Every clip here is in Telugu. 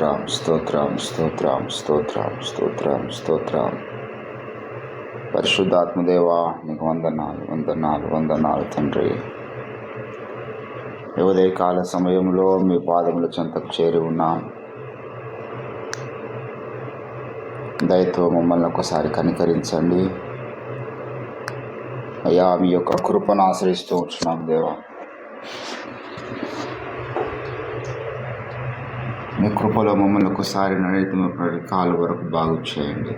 స్తోత్రం స్తోత్రం స్తోత్రం స్తోత్రం స్తోత్రం స్తోత్రం. పరిశుద్ధాత్మదేవా, నీకు వందనాలు వందనాలు వందనాలు తండ్రి. ఉదయకాల సమయంలో మీ పాదముల చెంతకు చేరి ఉన్నాం. దయతో మమ్మల్ని ఒకసారి కనికరించండి అయ్యా. మీ యొక్క కృపను ఆశ్రయిస్తూ ఉంటున్నాం దేవా. మీ కృపలో మమ్మల్ని ఒకసారి నడిపిన కాలు వరకు బాగు చేయండి.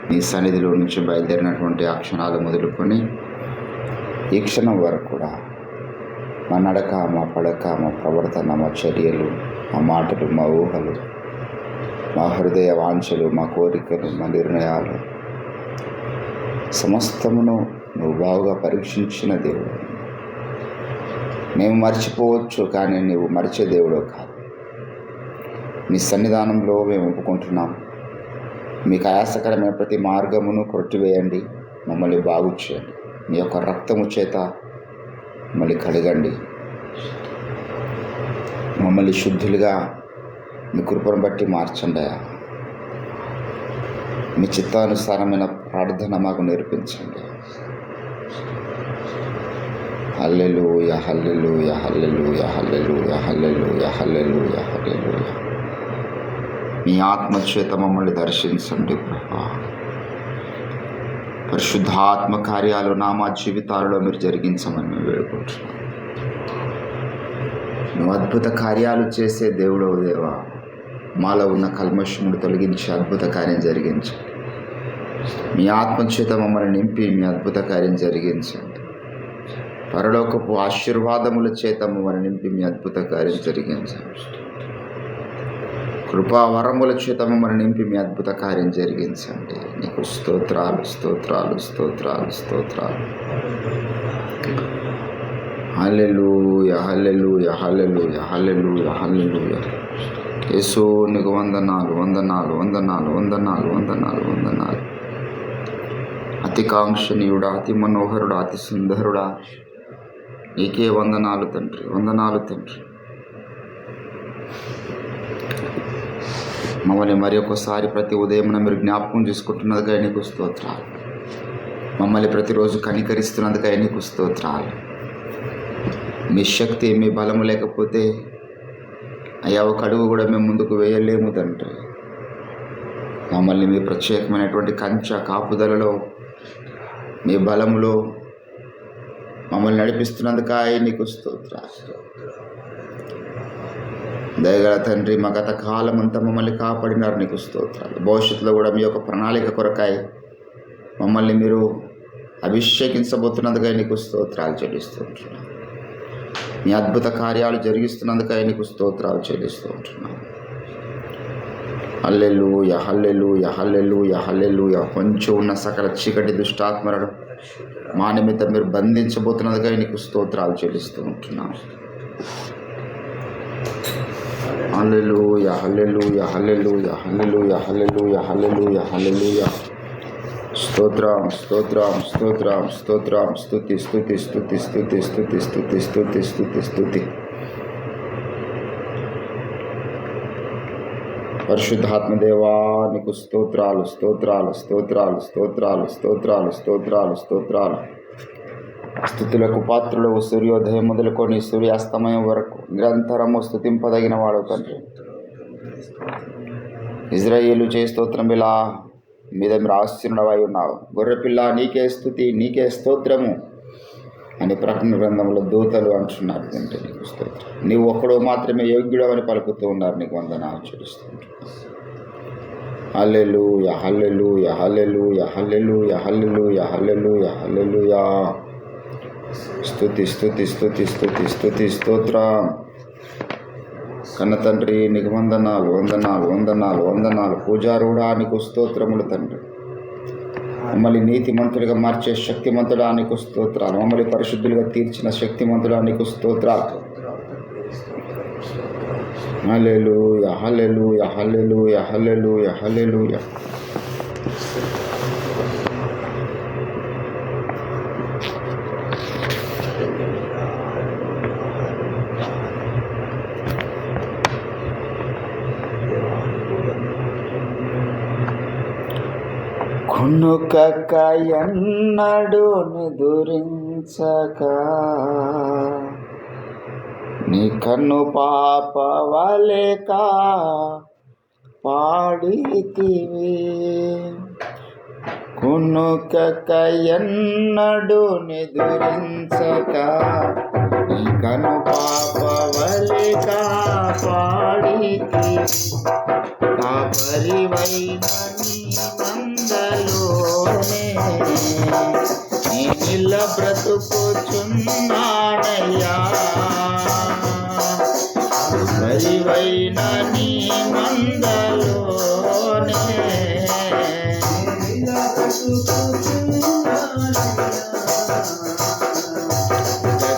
మీ సన్నిధిలో నుంచి బయలుదేరినటువంటి ఆ క్షణాలు మొదలుకొని ఈ క్షణం వరకు కూడా మా నడక, మా పడక, మా ప్రవర్తన, మా చర్యలు, మా మాటలు, మా ఊహలు, మా హృదయ వాంఛలు, మా కోరికలు, మా నిర్ణయాలు సమస్తమును నువ్వు బాగుగా పరీక్షించిన దేవుడు. మేము మర్చిపోవచ్చు, కానీ నువ్వు మరిచే దేవుడు కాదు. నీ సన్నిధానంలో మేము ఒప్పుకుంటున్నాం. మీకు ఆయాసకరమైన ప్రతి మార్గమును కొట్టివేయండి, మమ్మల్ని బాగు చేయండి. నీ యొక్క రక్తము చేత మమ్మల్ని కడగండి, మమ్మల్ని శుద్ధులుగా మీ కృపను బట్టి మార్చండి. మీ చిత్తానుసారమైన ప్రార్థన మాకు నేర్పించండి. హల్లెలూయా హల్లెలూయా హల్లెలూయా హల్లెలూయా హల్లెలూయా హల్లెలూయా హల్లెలూయా. మీ ఆత్మచేత మమ్మల్ని దర్శించండి ప్రభా. పరిశుద్ధాత్మ కార్యాలు మా జీవితాలలో మీరు జరిగించమని మేము వేడుకుంటున్నాం. నువ్వు అద్భుత కార్యాలు చేసే దేవుడవు దేవా. మాలో ఉన్న కల్మషమును తొలగించి అద్భుత కార్యం జరిగించండి. మీ ఆత్మచేత మమ్మల్ని నింపి మీ అద్భుత కార్యం జరిగించండి. పరలోకపు ఆశీర్వాదముల చేత మమ్మల్ని నింపి మీ అద్భుత కార్యం జరిగించండి. కృపావరముల చేత మమ్మల్ని నింపి మీ అద్భుత కార్యం జరిగించండి. నీకు స్తోత్రాలు స్తోత్రాలు స్తోత్రాలు స్తోత్రాలు. హల్లెలూయా హల్లెలూయా హల్లెలూయా హల్లెలూయా హల్లెలూయా. యేసు నీకు వందనాలు వందనాలు వందనాలు వందనాలు వందనాలు వందనాలు. అతి కాంక్షణీయుడా, అతి మనోహరుడా, అతి సుందరుడా, నీకే వందనాలు తండ్రి, వందనాలు తండ్రి. మమ్మల్ని మరి ఒకసారి ప్రతి ఉదయం మీరు జ్ఞాపకం చేసుకుంటున్నదిగా నీకు స్తోత్రాలు. మమ్మల్ని ప్రతిరోజు కనికరిస్తున్నదిగా నీకు స్తోత్రాలు. మీ శక్తి, మీ బలము లేకపోతే అయ్యా ఒక అడుగు కూడా మేము ముందుకు వేయలేము తండ్రి. మమ్మల్ని మీ ప్రత్యేకమైనటువంటి కంచె కాపుదలలో, మీ బలములో మమ్మల్ని నడిపిస్తున్నందుకు నీకు స్తోత్రాలు. దయగల తండ్రి, మా గత కాలం అంతా మమ్మల్ని కాపాడినారు, నీకు స్తోత్రాలు. భవిష్యత్తులో కూడా మీ యొక్క ప్రణాళిక కొరకాయ మమ్మల్ని మీరు అభిషేకించబోతున్నందుకై నీకు స్తోత్రాలు చెల్లిస్తూ ఉంటున్నాను. మీ అద్భుత కార్యాలు జరిగిస్తున్నందుకై నీకు స్తోత్రాలు చెల్లిస్తూ ఉంటున్నాను. హల్లెలూయా హల్లెలూయా హల్లెలూయా హల్లెలూయా. కొంచెం ఉన్న సకల చీకటి దుష్టాత్మలను మా నిమిత్తం మీరు బంధించబోతున్నదిగా నీకు స్తోత్రాలు చెల్లిస్తూ ఉంటున్నాను. హల్లెలూయా హల్లెలూయా హల్లెలూయా హల్లెలూయా హల్లెలూయా హల్లెలూయా హల్లెలూయా. స్తోత్రం స్తోత్రం స్తోత్రం స్తోత్రం. స్తుతి స్తుతి స్తుతి స్తుతి స్తుతి స్తుతి స్తుతి స్తుతి స్తుతి. పరిశుద్ధాత్మదేవా, నీకు స్తోత్రాలు స్తోత్రాలు స్తోత్రాలు స్తోత్రాలు స్తోత్రాలు స్తోత్రాలు స్తోత్రాలు. స్తుతులకు పాత్రులు, సూర్యోదయం మొదలుకొని సూర్యాస్తమయం వరకు నిరంతరము స్తుతింపదగిన వాడు తండ్రి. ఇజ్రాయేలు చే స్తోత్రం ఇలా మీద మీరు ఆశీనుడవై ఉన్నావు. గొర్రెపిల్ల నీకే స్తుతి, నీకే స్తోత్రము అని ప్రకటన గ్రంథంలో దూతలు అంటున్నారు తండ్రి. నీకు స్తోత్రం. నీవు ఒక్కడో మాత్రమే యోగ్యుడవని పలుకుతూ ఉన్నారు. నీకు వందనాలు చెల్లిస్తుంటారు. హల్లెలూయా హల్లెలూయా హల్లెలూయా హల్లెలూయా హల్లెలూయా హల్లెలూయా హల్లెలూయా. స్తుతి స్తుతి స్తుతి స్తుతి స్తుతి స్తోత్రం. కన్న తండ్రి నీకు వందనాలు వందనాలు వందనాలు వందనాలు. పూజారుడా నీకు స్తోత్రములు తండ్రి. మమ్మల్ని నీతిమంతుడిగా మార్చే శక్తిమంతుడా నీకు స్తోత్రాలు. మమ్మల్ని పరిశుద్ధులుగా తీర్చిన శక్తిమంతుడా నీకు స్తోత్రాలు. హల్లెలూయా హల్లెలూయా హల్లెలూయా హల్లెలూయా హల్లెలూయా. కునుకక ఎన్నడు నిదురించక నీ కన్ను పాప వలెక పాడితివి. కునుకక ఎన్నడు నిదురించక నీ కన్ను పాప వలెక పాడితివి. కాపరివైన నీ మందలోనే నేనిల బ్రతుకుచున్నానయ్యా. కాపరివైన నీ మందలోనే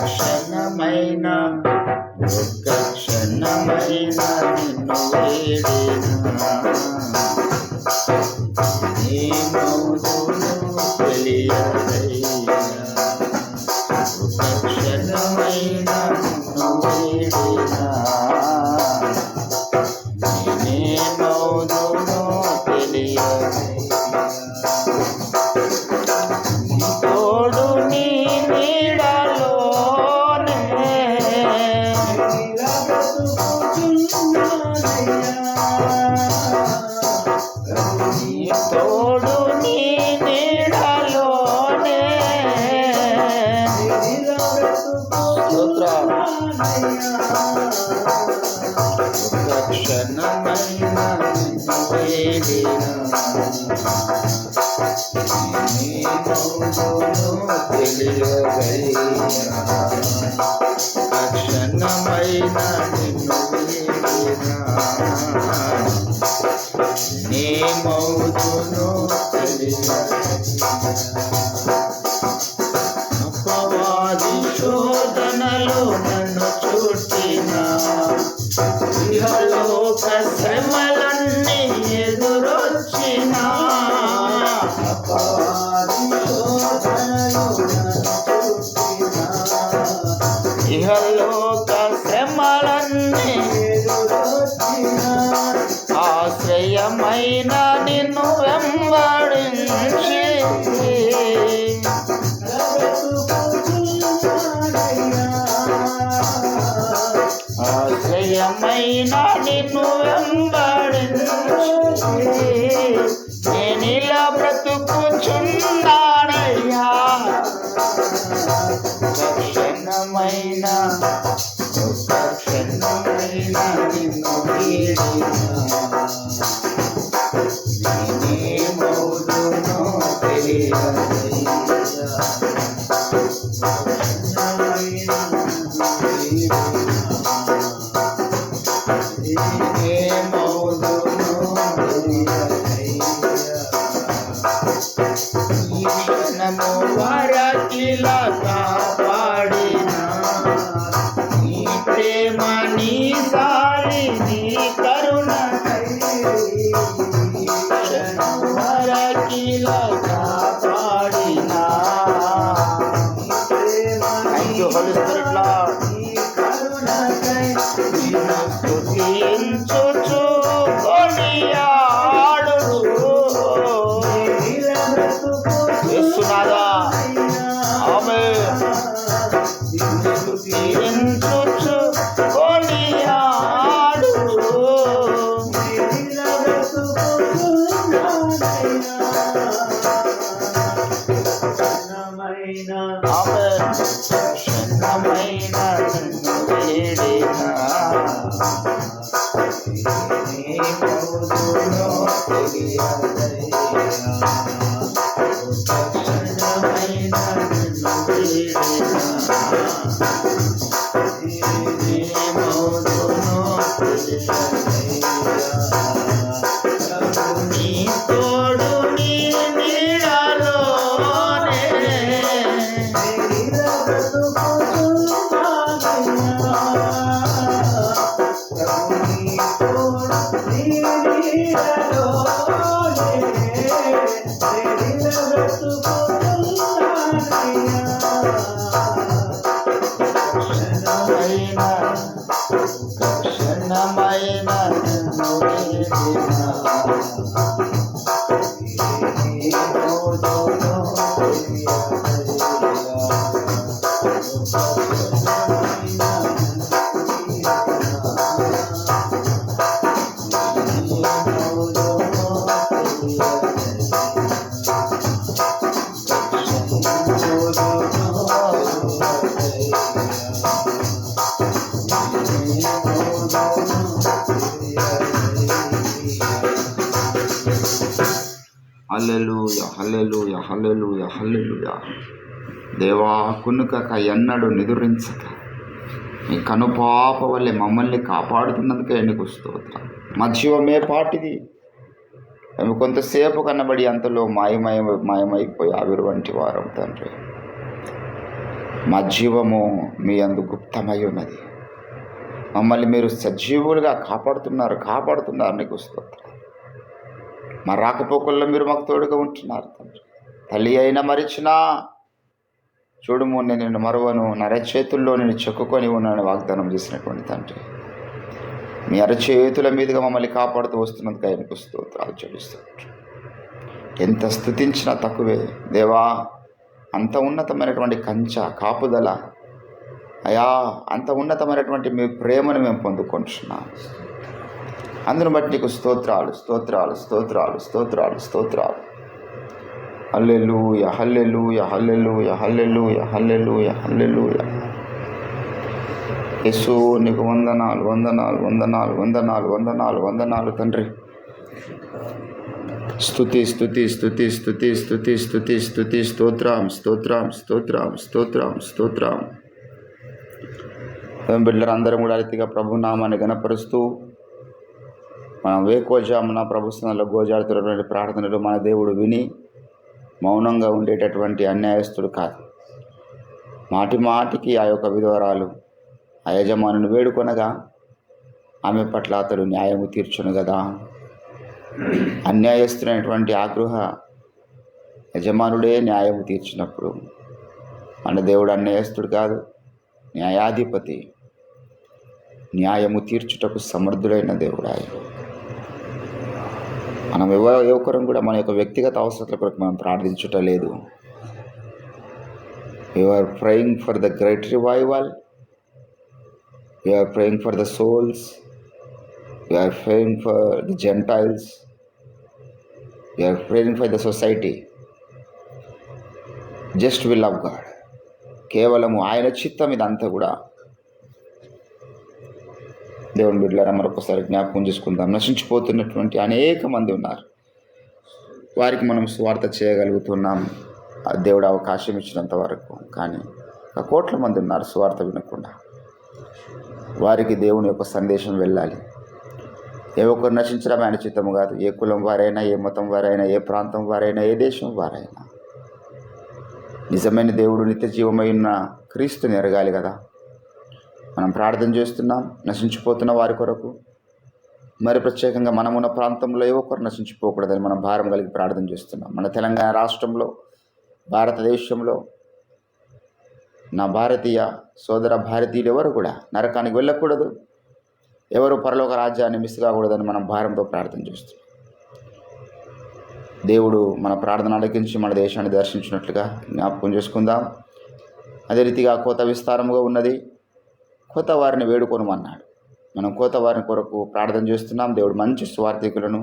క్షణమైన ఒక్క క్షణమైన నిన్ను వేడినా ఏమవుతుందో తెలియదయ్యా. ఒక్క క్షణమైన నిన్ను వేడినా నేనేమవుతుందో తెలియదయ్యా. తోడు నీ నీడలోనే తోడు నీ నీడలోనే ఒక్క క్షణమైన నిన్ను వేడినా తెలియదయ్యా. క్షణమైన నిన్ను వేడినా నేమవుతునో తెలియదయ్యా. అపవాది శోధనలో నన్ను చుట్టినా ఇహలోక శ్రమలన్నీ ఎదురొచ్చినా ఇహలోక శ్రమలన్నీ ఆశ్రయమైన నిన్ను వెంబడించి ఆశ్రయమైన నిన్ను వెంబడించి నేనిలా బ్రతుకుచున్నానయ్యా. క్షణమైన ఒక్క క్షణమైన నిన్ను వేడినా నేనేమవుతునో తెలియదయ్యా. ఈ క్షణము వరకిలా కాపాడినా నీ ప్రేమ నీ సారి నీ కరుణ వరకిలా కాపాడినా Holy Spirit Lord నిన్ను స్తుతించుచు కొనియాడుచు యేసునాథా ఆమేన్. నిన్ను స్తుతించుచు కొనియాడుచు ఆమేన్. క్షణమైన నిన్ను వేడినా నేమవుతునో తెలియదయ్యా. క్షణమైన నిన్ను వేడినా నేమవుతునో తెలియదయ్యా. నీ తోడు నీ నీడలోనే క్షణమైన నిన్ను వేడినా హల్లెలూయా, హల్లెలూయా, హల్లెలూయా, హల్లెలూయా. దేవా, కునుకక ఎన్నడు నిదురించక నీ కనుపాప వల్లే మమ్మల్ని కాపాడుతున్నందుకే నీకు స్తోత్రం. మా జీవమే పాటిది, మేము కొంతసేపు కనబడి అంతలో మాయమైపోయి ఆవిరి వంటి వారం తండ్రి. మా జీవము మీ అందు గుప్తమై ఉన్నది. మమ్మల్ని మీరు సజీవులుగా కాపాడుతున్నారు నీకు స్తోత్రం. మా రాకపోకల్లో మీరు మాకు తోడుగా ఉంటున్నారు తండ్రి. తల్లి అయినా మరిచినా చూడుము, నేను నిన్ను మరువను, నా అరచేతుల్లో నేను చెక్కుకొని ఉన్నాను వాగ్దానం చేసినటువంటి తండ్రి. మీ అరచేతుల మీదుగా మమ్మల్ని కాపాడుతూ వస్తున్నందుకు ఆయనకు స్తోత్రాలు చెల్లిస్తున్నారు. ఎంత స్తుతించినా తక్కువే దేవా. అంత ఉన్నతమైనటువంటి కాపుదల అయా, అంత ఉన్నతమైనటువంటి మీ ప్రేమను మేము పొందుకుంటున్నాం. అందును బట్టి నీకు స్తోత్రాలు, స్తోత్రాలు, స్తోత్రాలు, స్తోత్రాలు, స్తోత్రాలు. హల్లెలూయా, హల్లెలూయా, హల్లెలూయా, హల్లెలూయా, హల్లెలూయా, హల్లెలూయా. యేసు నీకు వందనాలు, వందనాలు, వందనాలు, వందనాలు, వందనాలు, వందనాలు తండ్రి. స్తుతి, స్తుతి, స్తుతి, స్తుతి, స్తుతి, స్తుతి, స్తుతి, స్తోత్రం, స్తోత్రం, స్తోత్రం, స్తోత్రం, స్తోత్రం. బిడ్డలందరం కూడా రీతిగా ప్రభు నామాన్ని గణపరుస్తూ మనం వేకోజామున ప్రభు స్థానంలో గోజాడుతున్నటువంటి ప్రార్థనలు మన దేవుడు విని మౌనంగా ఉండేటటువంటి అన్యాయస్తుడు కాదు. మాటి మాటికి ఆ యొక్క విధవరాలు ఆ యజమానుని వేడుకొనగా ఆమె పట్ల అతడు న్యాయము తీర్చును కదా. అన్యాయస్తుడైనటువంటి ఆ గృహ యజమానుడే న్యాయము తీర్చినప్పుడు మన దేవుడు అన్యాయస్తుడు కాదు, న్యాయాధిపతి. న్యాయము తీర్చుటకు సమర్థుడైన దేవుడు ఆయన. మనం ఎవరం కూడా మన యొక్క వ్యక్తిగత అవసరాల కొరకు మనం ప్రార్థించుట లేదు. We are praying for the great revival. We are praying for the souls. We are praying for the Gentiles. We are praying for the society. Just will of God. కేవలము ఆయన చిత్తం ఇదంతా కూడా. దేవుని బిడ్డలారా, మరొకసారి జ్ఞాపకం చేసుకుందాం. నశించిపోతున్నటువంటి అనేక మంది ఉన్నారు. వారికి మనం స్వార్థ చేయగలుగుతున్నాం దేవుడు అవకాశం ఇచ్చినంత వరకు. కానీ కోట్ల మంది ఉన్నారు స్వార్థ వినకుండా. వారికి దేవుని యొక్క సందేశం వెళ్ళాలి. ఏ ఒక్కరు నశించడం ఆయన చిత్తము కాదు. ఏ కులం వారైనా, ఏ మతం వారైనా, ఏ ప్రాంతం వారైనా, ఏ దేశం వారైనా నిజమైన దేవుడు నిత్య జీవమై ఉన్న క్రీస్తుని ఎరగాలి కదా. మనం ప్రార్థన చేస్తున్నాం నశించిపోతున్న వారి కొరకు. మరి ప్రత్యేకంగా మనమున్న ప్రాంతంలో ఏ ఒక్కరు నశించిపోకూడదని మనం భారం కలిగి ప్రార్థన చేస్తున్నాం. మన తెలంగాణ రాష్ట్రంలో, భారతదేశంలో నా భారతీయ సోదర భారతీయులు ఎవరు కూడా నరకానికి వెళ్ళకూడదు, ఎవరు పరలోక రాజ్యాన్ని మిస్ కాకూడదని మనం భారంతో ప్రార్థన చేస్తున్నాం. దేవుడు మన ప్రార్థన ఆలకించి మన దేశాన్ని దర్శించినట్లుగా జ్ఞాపకం చేసుకుందాం. అదే రీతిగా కోత విస్తారముగా ఉన్నది, కొత్త వారిని వేడుకొనమన్నాడు. మనం కొత్త వారిని కొరకు ప్రార్థన చేస్తున్నాం. దేవుడు మంచి స్వార్థికులను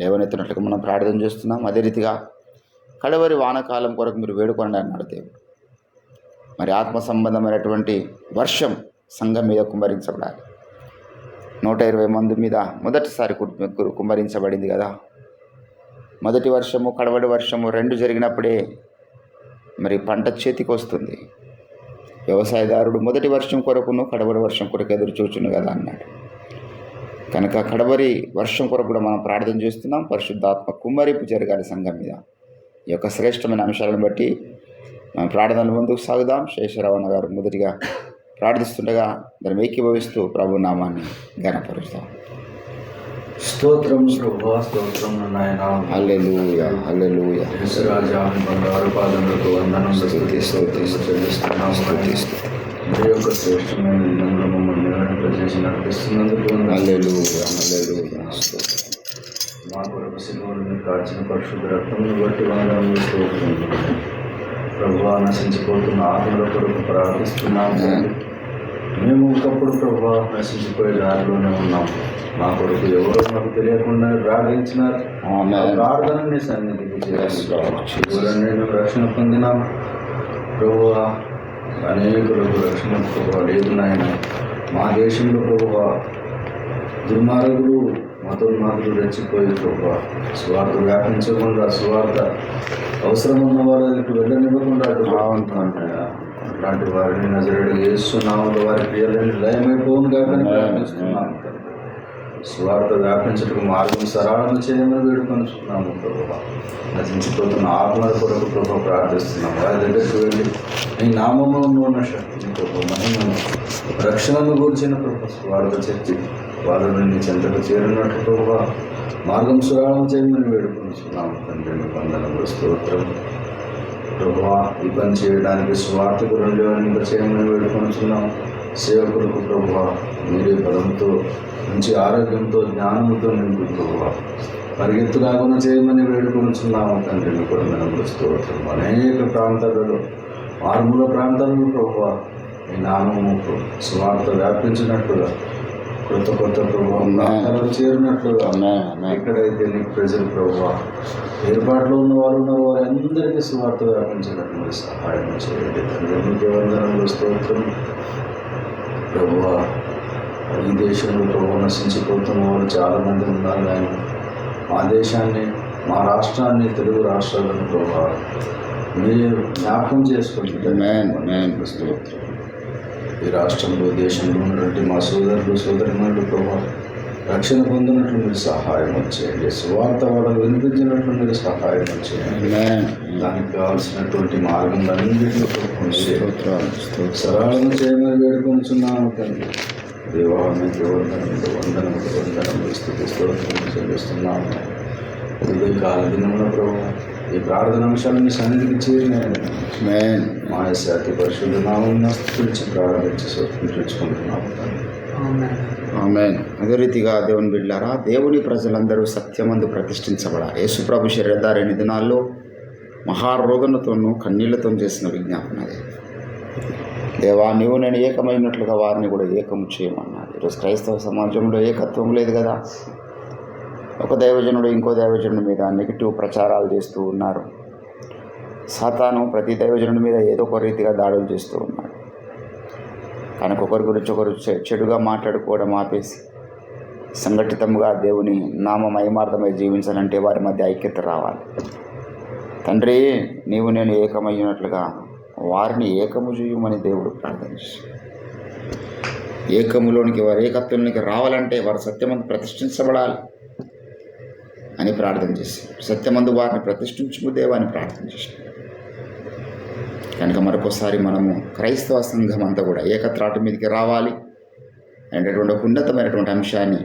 లేవనెత్తినట్లుగా మనం ప్రార్థన చేస్తున్నాం. అదే రీతిగా కడవరి వానకాలం కొరకు మీరు వేడుకోండి అన్నాడు దేవుడు. మరి ఆత్మ సంబంధమైనటువంటి వర్షం సంఘం మీద కుమ్మరించబడాలి. 120 మంది మీద మొదటిసారి కుమ్మరించబడింది కదా. మొదటి వర్షము, కడవడి వర్షము 2 జరిగినప్పుడే మరి పంట చేతికి వస్తుంది. వ్యవసాయదారుడు మొదటి వర్షం కొరకును కడవరి వర్షం కొరకు ఎదురు చూచును కదా అన్నాడు. కనుక కడవరి వర్షం కొరకు కూడా మనం ప్రార్థన చేస్తున్నాం. పరిశుద్ధాత్మ కుమ్మరింపు జరగాలి సంఘం మీద. ఈ యొక్క శ్రేష్టమైన అంశాలను బట్టి మనం ప్రార్థనలు ముందుకు సాగుదాం. శేషరావణ గారు మొదటిగా ప్రార్థిస్తుండగా దాన్ని ఏకీభవిస్తూ ప్రభు నామాన్ని ఘనపరుస్తాం. స్తోత్రం ప్రభువా, స్తోత్రం నాయన. హల్లెలూయా, హల్లెలూయా. యేసురాజా బంగారు పాదములకు వందనం చెల్లిస్తున్నాం. మీ యొక్క శ్రేష్టమైన మమ్మల్ని నడిపించి నడిపిస్తున్నందుకు హల్లెలూయా, హల్లెలూయా. మా కొరకు సిలువను కాల్చిన పరిశుద్ధ రక్తమును బట్టి వందనములు స్తోత్రములు. ప్రభువా, నశించిపోతున్న ఆత్మల కొరకు ప్రార్థిస్తున్నాము తండ్రి. మేము ఒకప్పుడు ప్రభువా నశించిపోయే దారిలోనే ఉన్నాం. మా కొరకు ఎవరో మాకు తెలియకుండా ప్రార్థించినారు. ఆ ప్రార్థనని సన్నిధికి చేయాలి. నేను రక్షణ పొందినాం ప్రభువా. అనేకులకు రక్షణ ప్రభువా లేదు నాయన. మా దేశంలో ప్రభువా దుర్మార్గులు మతోన్మార్గులు రెచ్చిపోయి ప్రభువా స్వార్థ వ్యాపించకుండా, స్వార్థ అవసరం ఉన్న వాళ్ళకి వెళ్ళనివ్వకుండా అట్లాంటి వారిని నజరేయుడైన యేసు నామములో వారి క్రియలని లయమైపోవును గాక అని ప్రార్థిస్తున్నాము. స్వార్థ వ్యాపించటకు మార్గం సరళం చేయమని వేడుకొనుచున్నాము ప్రభువా. నశించిపోతున్న ఆత్మల కొరకు ప్రభువా ప్రార్థిస్తున్నాము. వారి దగ్గరికి వెళ్ళి నీ నామములో ఉన్న శక్తిని ప్రభు, మహిమను, రక్షణను గురించిన ప్రభు స్వార్థ చెప్పి వాళ్ళని నీ చెంతకు చేరినట్టు ప్రభువా మార్గం సరళం చేయమని వేడుకొనుచున్నాము తండ్రి. నీ వందనములు స్తోత్రం ప్రభువా. ఈ పని చేయడానికి స్వార్థకు రెండో చేయమని వేడుకొనుచున్నాము. సేవకులకు ప్రభువా మీరే బలంతో, మంచి ఆరోగ్యంతో, జ్ఞానంతో నింపు ప్రభువా పరిగెత్తులాగున చేయమని వేడుకొనుచున్నాము తండ్రి. నీ వందనములు స్తోత్రం. అనేక ప్రాంతాలలో, మారుమూల ప్రాంతాలలో ప్రభువా ఈ నామము స్వార్థ వ్యాపించినట్లుగా, కొత్త కొత్త ప్రభుత్వాలు చేరినట్లుగా, ఎక్కడైతే నీ ప్రజలు ప్రభువా ఏర్పాట్లో ఉన్న వారు ఉన్నారు వారందరికీ స్వార్థ వ్యాపించినట్లు సహాయం చేయండి తండ్రి. నీకే వందనములు స్తోత్రం ప్రభువా. ఈ దేశంలో ప్రభు నశించిపోతున్న వారు చాలామంది ఉన్నారు. ఆయన మా దేశాన్ని, మా రాష్ట్రాన్ని, తెలుగు రాష్ట్రాలను ప్రభు మీరు జ్ఞాపకం చేసుకుంటున్నారు. స్తోత్రం. ఈ రాష్ట్రంలో, దేశంలో ఉన్నటువంటి మా సోదరులు సోదరిమణులు ప్రభు రక్షణ పొందినట్లు మీరు సహాయం చేయండి. స్వార్థ వాళ్ళకు వినిపించినట్లు మీరు సహాయం చేయండి. దానికి కావాల్సినటువంటి మార్గంలన్నింటిలో సరళం చేయమని వేడుకొనుచున్నాము తండ్రి. దేవా, మీకు వందనములు స్తుతిస్తున్నాము. కాల దినమున ప్రభు ఈ ప్రార్థన అంశాలని సన్నిధికి చేరినాయని మా అతి పరిశుద్ధ నామమున స్తుతించి ప్రారంభించి సమర్పించుకుంటున్నాము. ఆమేన్. అదే రీతిగా దేవుని బిడ్డలారా, దేవుని ప్రజలందరూ సత్యమందు ప్రతిష్ఠించబడాలి. యేసుప్రభు శరీరధారిని దినాల్లో మహారోదనతోనూ కన్నీళ్లతో చేసిన విజ్ఞాపన అదే. దేవా, నీవు నేను ఏకమైనట్లుగా వారిని కూడా ఏకము చేయమన్నాడు. ఈరోజు క్రైస్తవ సమాజంలో ఏకత్వం లేదు కదా. ఒక దైవజనుడు ఇంకో దైవజనుడి మీద నెగిటివ్ ప్రచారాలు చేస్తూ ఉన్నారు. సాతాను ప్రతి దైవజనుడి మీద ఏదో ఒక రీతిగా దాడులు చేస్తూ ఉన్నాడు. కనుక ఒకరి గురించి ఒకరు చెడుగా మాట్లాడుకోవడం ఆపేసి సంఘటితంగా దేవుని నామ మహిమార్థమై జీవించాలంటే వారి మధ్య ఐక్యత రావాలి. తండ్రి, నీవు నేను ఏకమయ్యినట్లుగా వారిని ఏకము చేయమని దేవుడు ప్రార్థన చేశాడు. ఏకములోనికి, వారి ఏకత్వంలోనికి రావాలంటే వారు సత్యమందు ప్రతిష్ఠించబడాలి అని ప్రార్థన చేశాడు. సత్యమందు వారిని ప్రతిష్ఠించుము దేవా అని ప్రార్థన చేశాడు. కనుక మరొకసారి మనము క్రైస్తవ సంఘం అంతా కూడా ఏకత్రాటు మీదకి రావాలి అనేటటువంటి ఒక ఉన్నతమైనటువంటి అంశాన్ని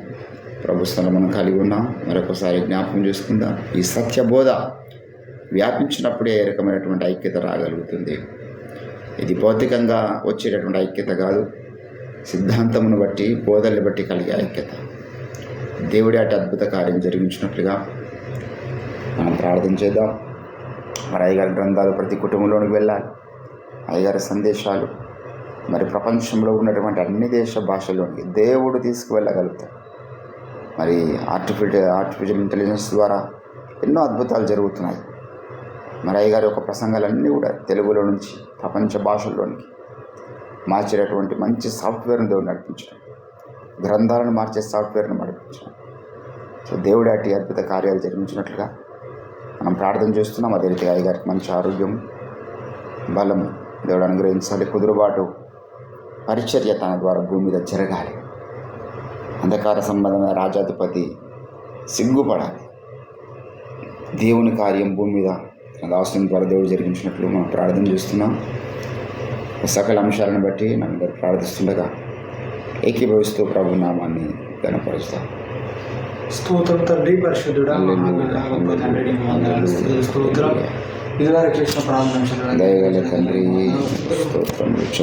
ప్రభుత్వంలో మనం కలిగి ఉన్నాం. మరొకసారి జ్ఞాపకం చేసుకుందాం. ఈ సత్యబోధ వ్యాపించినప్పుడే ఏ రకమైనటువంటి ఐక్యత రాగలుగుతుంది. ఇది భౌతికంగా వచ్చేటటువంటి ఐక్యత కాదు, సిద్ధాంతమును బట్టి, బోధల్ని బట్టి కలిగే ఐక్యత. దేవుడి అటు అద్భుత కార్యం జరిగించినట్లుగా మనం ప్రార్థన చేద్దాం. మరి అయ్యగారి గ్రంథాలు ప్రతి కుటుంబంలోనికి వెళ్ళాలి. అయ్యగారి సందేశాలు మరి ప్రపంచంలో ఉన్నటువంటి అన్ని దేశ భాషల్లోనికి దేవుడు తీసుకువెళ్ళగలుగుతాడు. మరి ఆర్టిఫిషియల్ ఇంటెలిజెన్స్ ద్వారా ఎన్నో అద్భుతాలు జరుగుతున్నాయి. మరి అయ్యగారి యొక్క ప్రసంగాలన్నీ కూడా తెలుగులో నుంచి ప్రపంచ భాషల్లోనికి మార్చేటటువంటి మంచి సాఫ్ట్వేర్ని దేవుడు నడిపించడం, గ్రంథాలను మార్చే సాఫ్ట్వేర్ని నడిపించడం. సో దేవుడి అట్టి అద్భుత కార్యాలు జరిగించినట్లుగా మనం ప్రార్థన చేస్తున్నాం. అదే రీతిగా అయ్యగారికి మంచి ఆరోగ్యం, బలం దేవుడు అనుగ్రహించాలి. కుదురుబాటు పరిచర్య తన ద్వారా భూమి మీద జరగాలి. అంధకార సంబంధమైన రాజాధిపతి సిగ్గుపడాలి. దేవుని కార్యం భూమి మీద దాసుని ద్వారా దేవుడు జరిగించినట్లు మనం ప్రార్థన చేస్తున్నాం. సకల అంశాలను బట్టి నన్ను ప్రార్థిస్తుండగా ఏకీభవిస్తూ ప్రభు నామాన్ని గణపరుస్తాం. స్తోత్రం తండ్రి, పరిశుద్ధుడా, స్తోత్రం. ఇదివరకు చేసిన ప్రార్థనాంశాలు దయగల తండ్రి,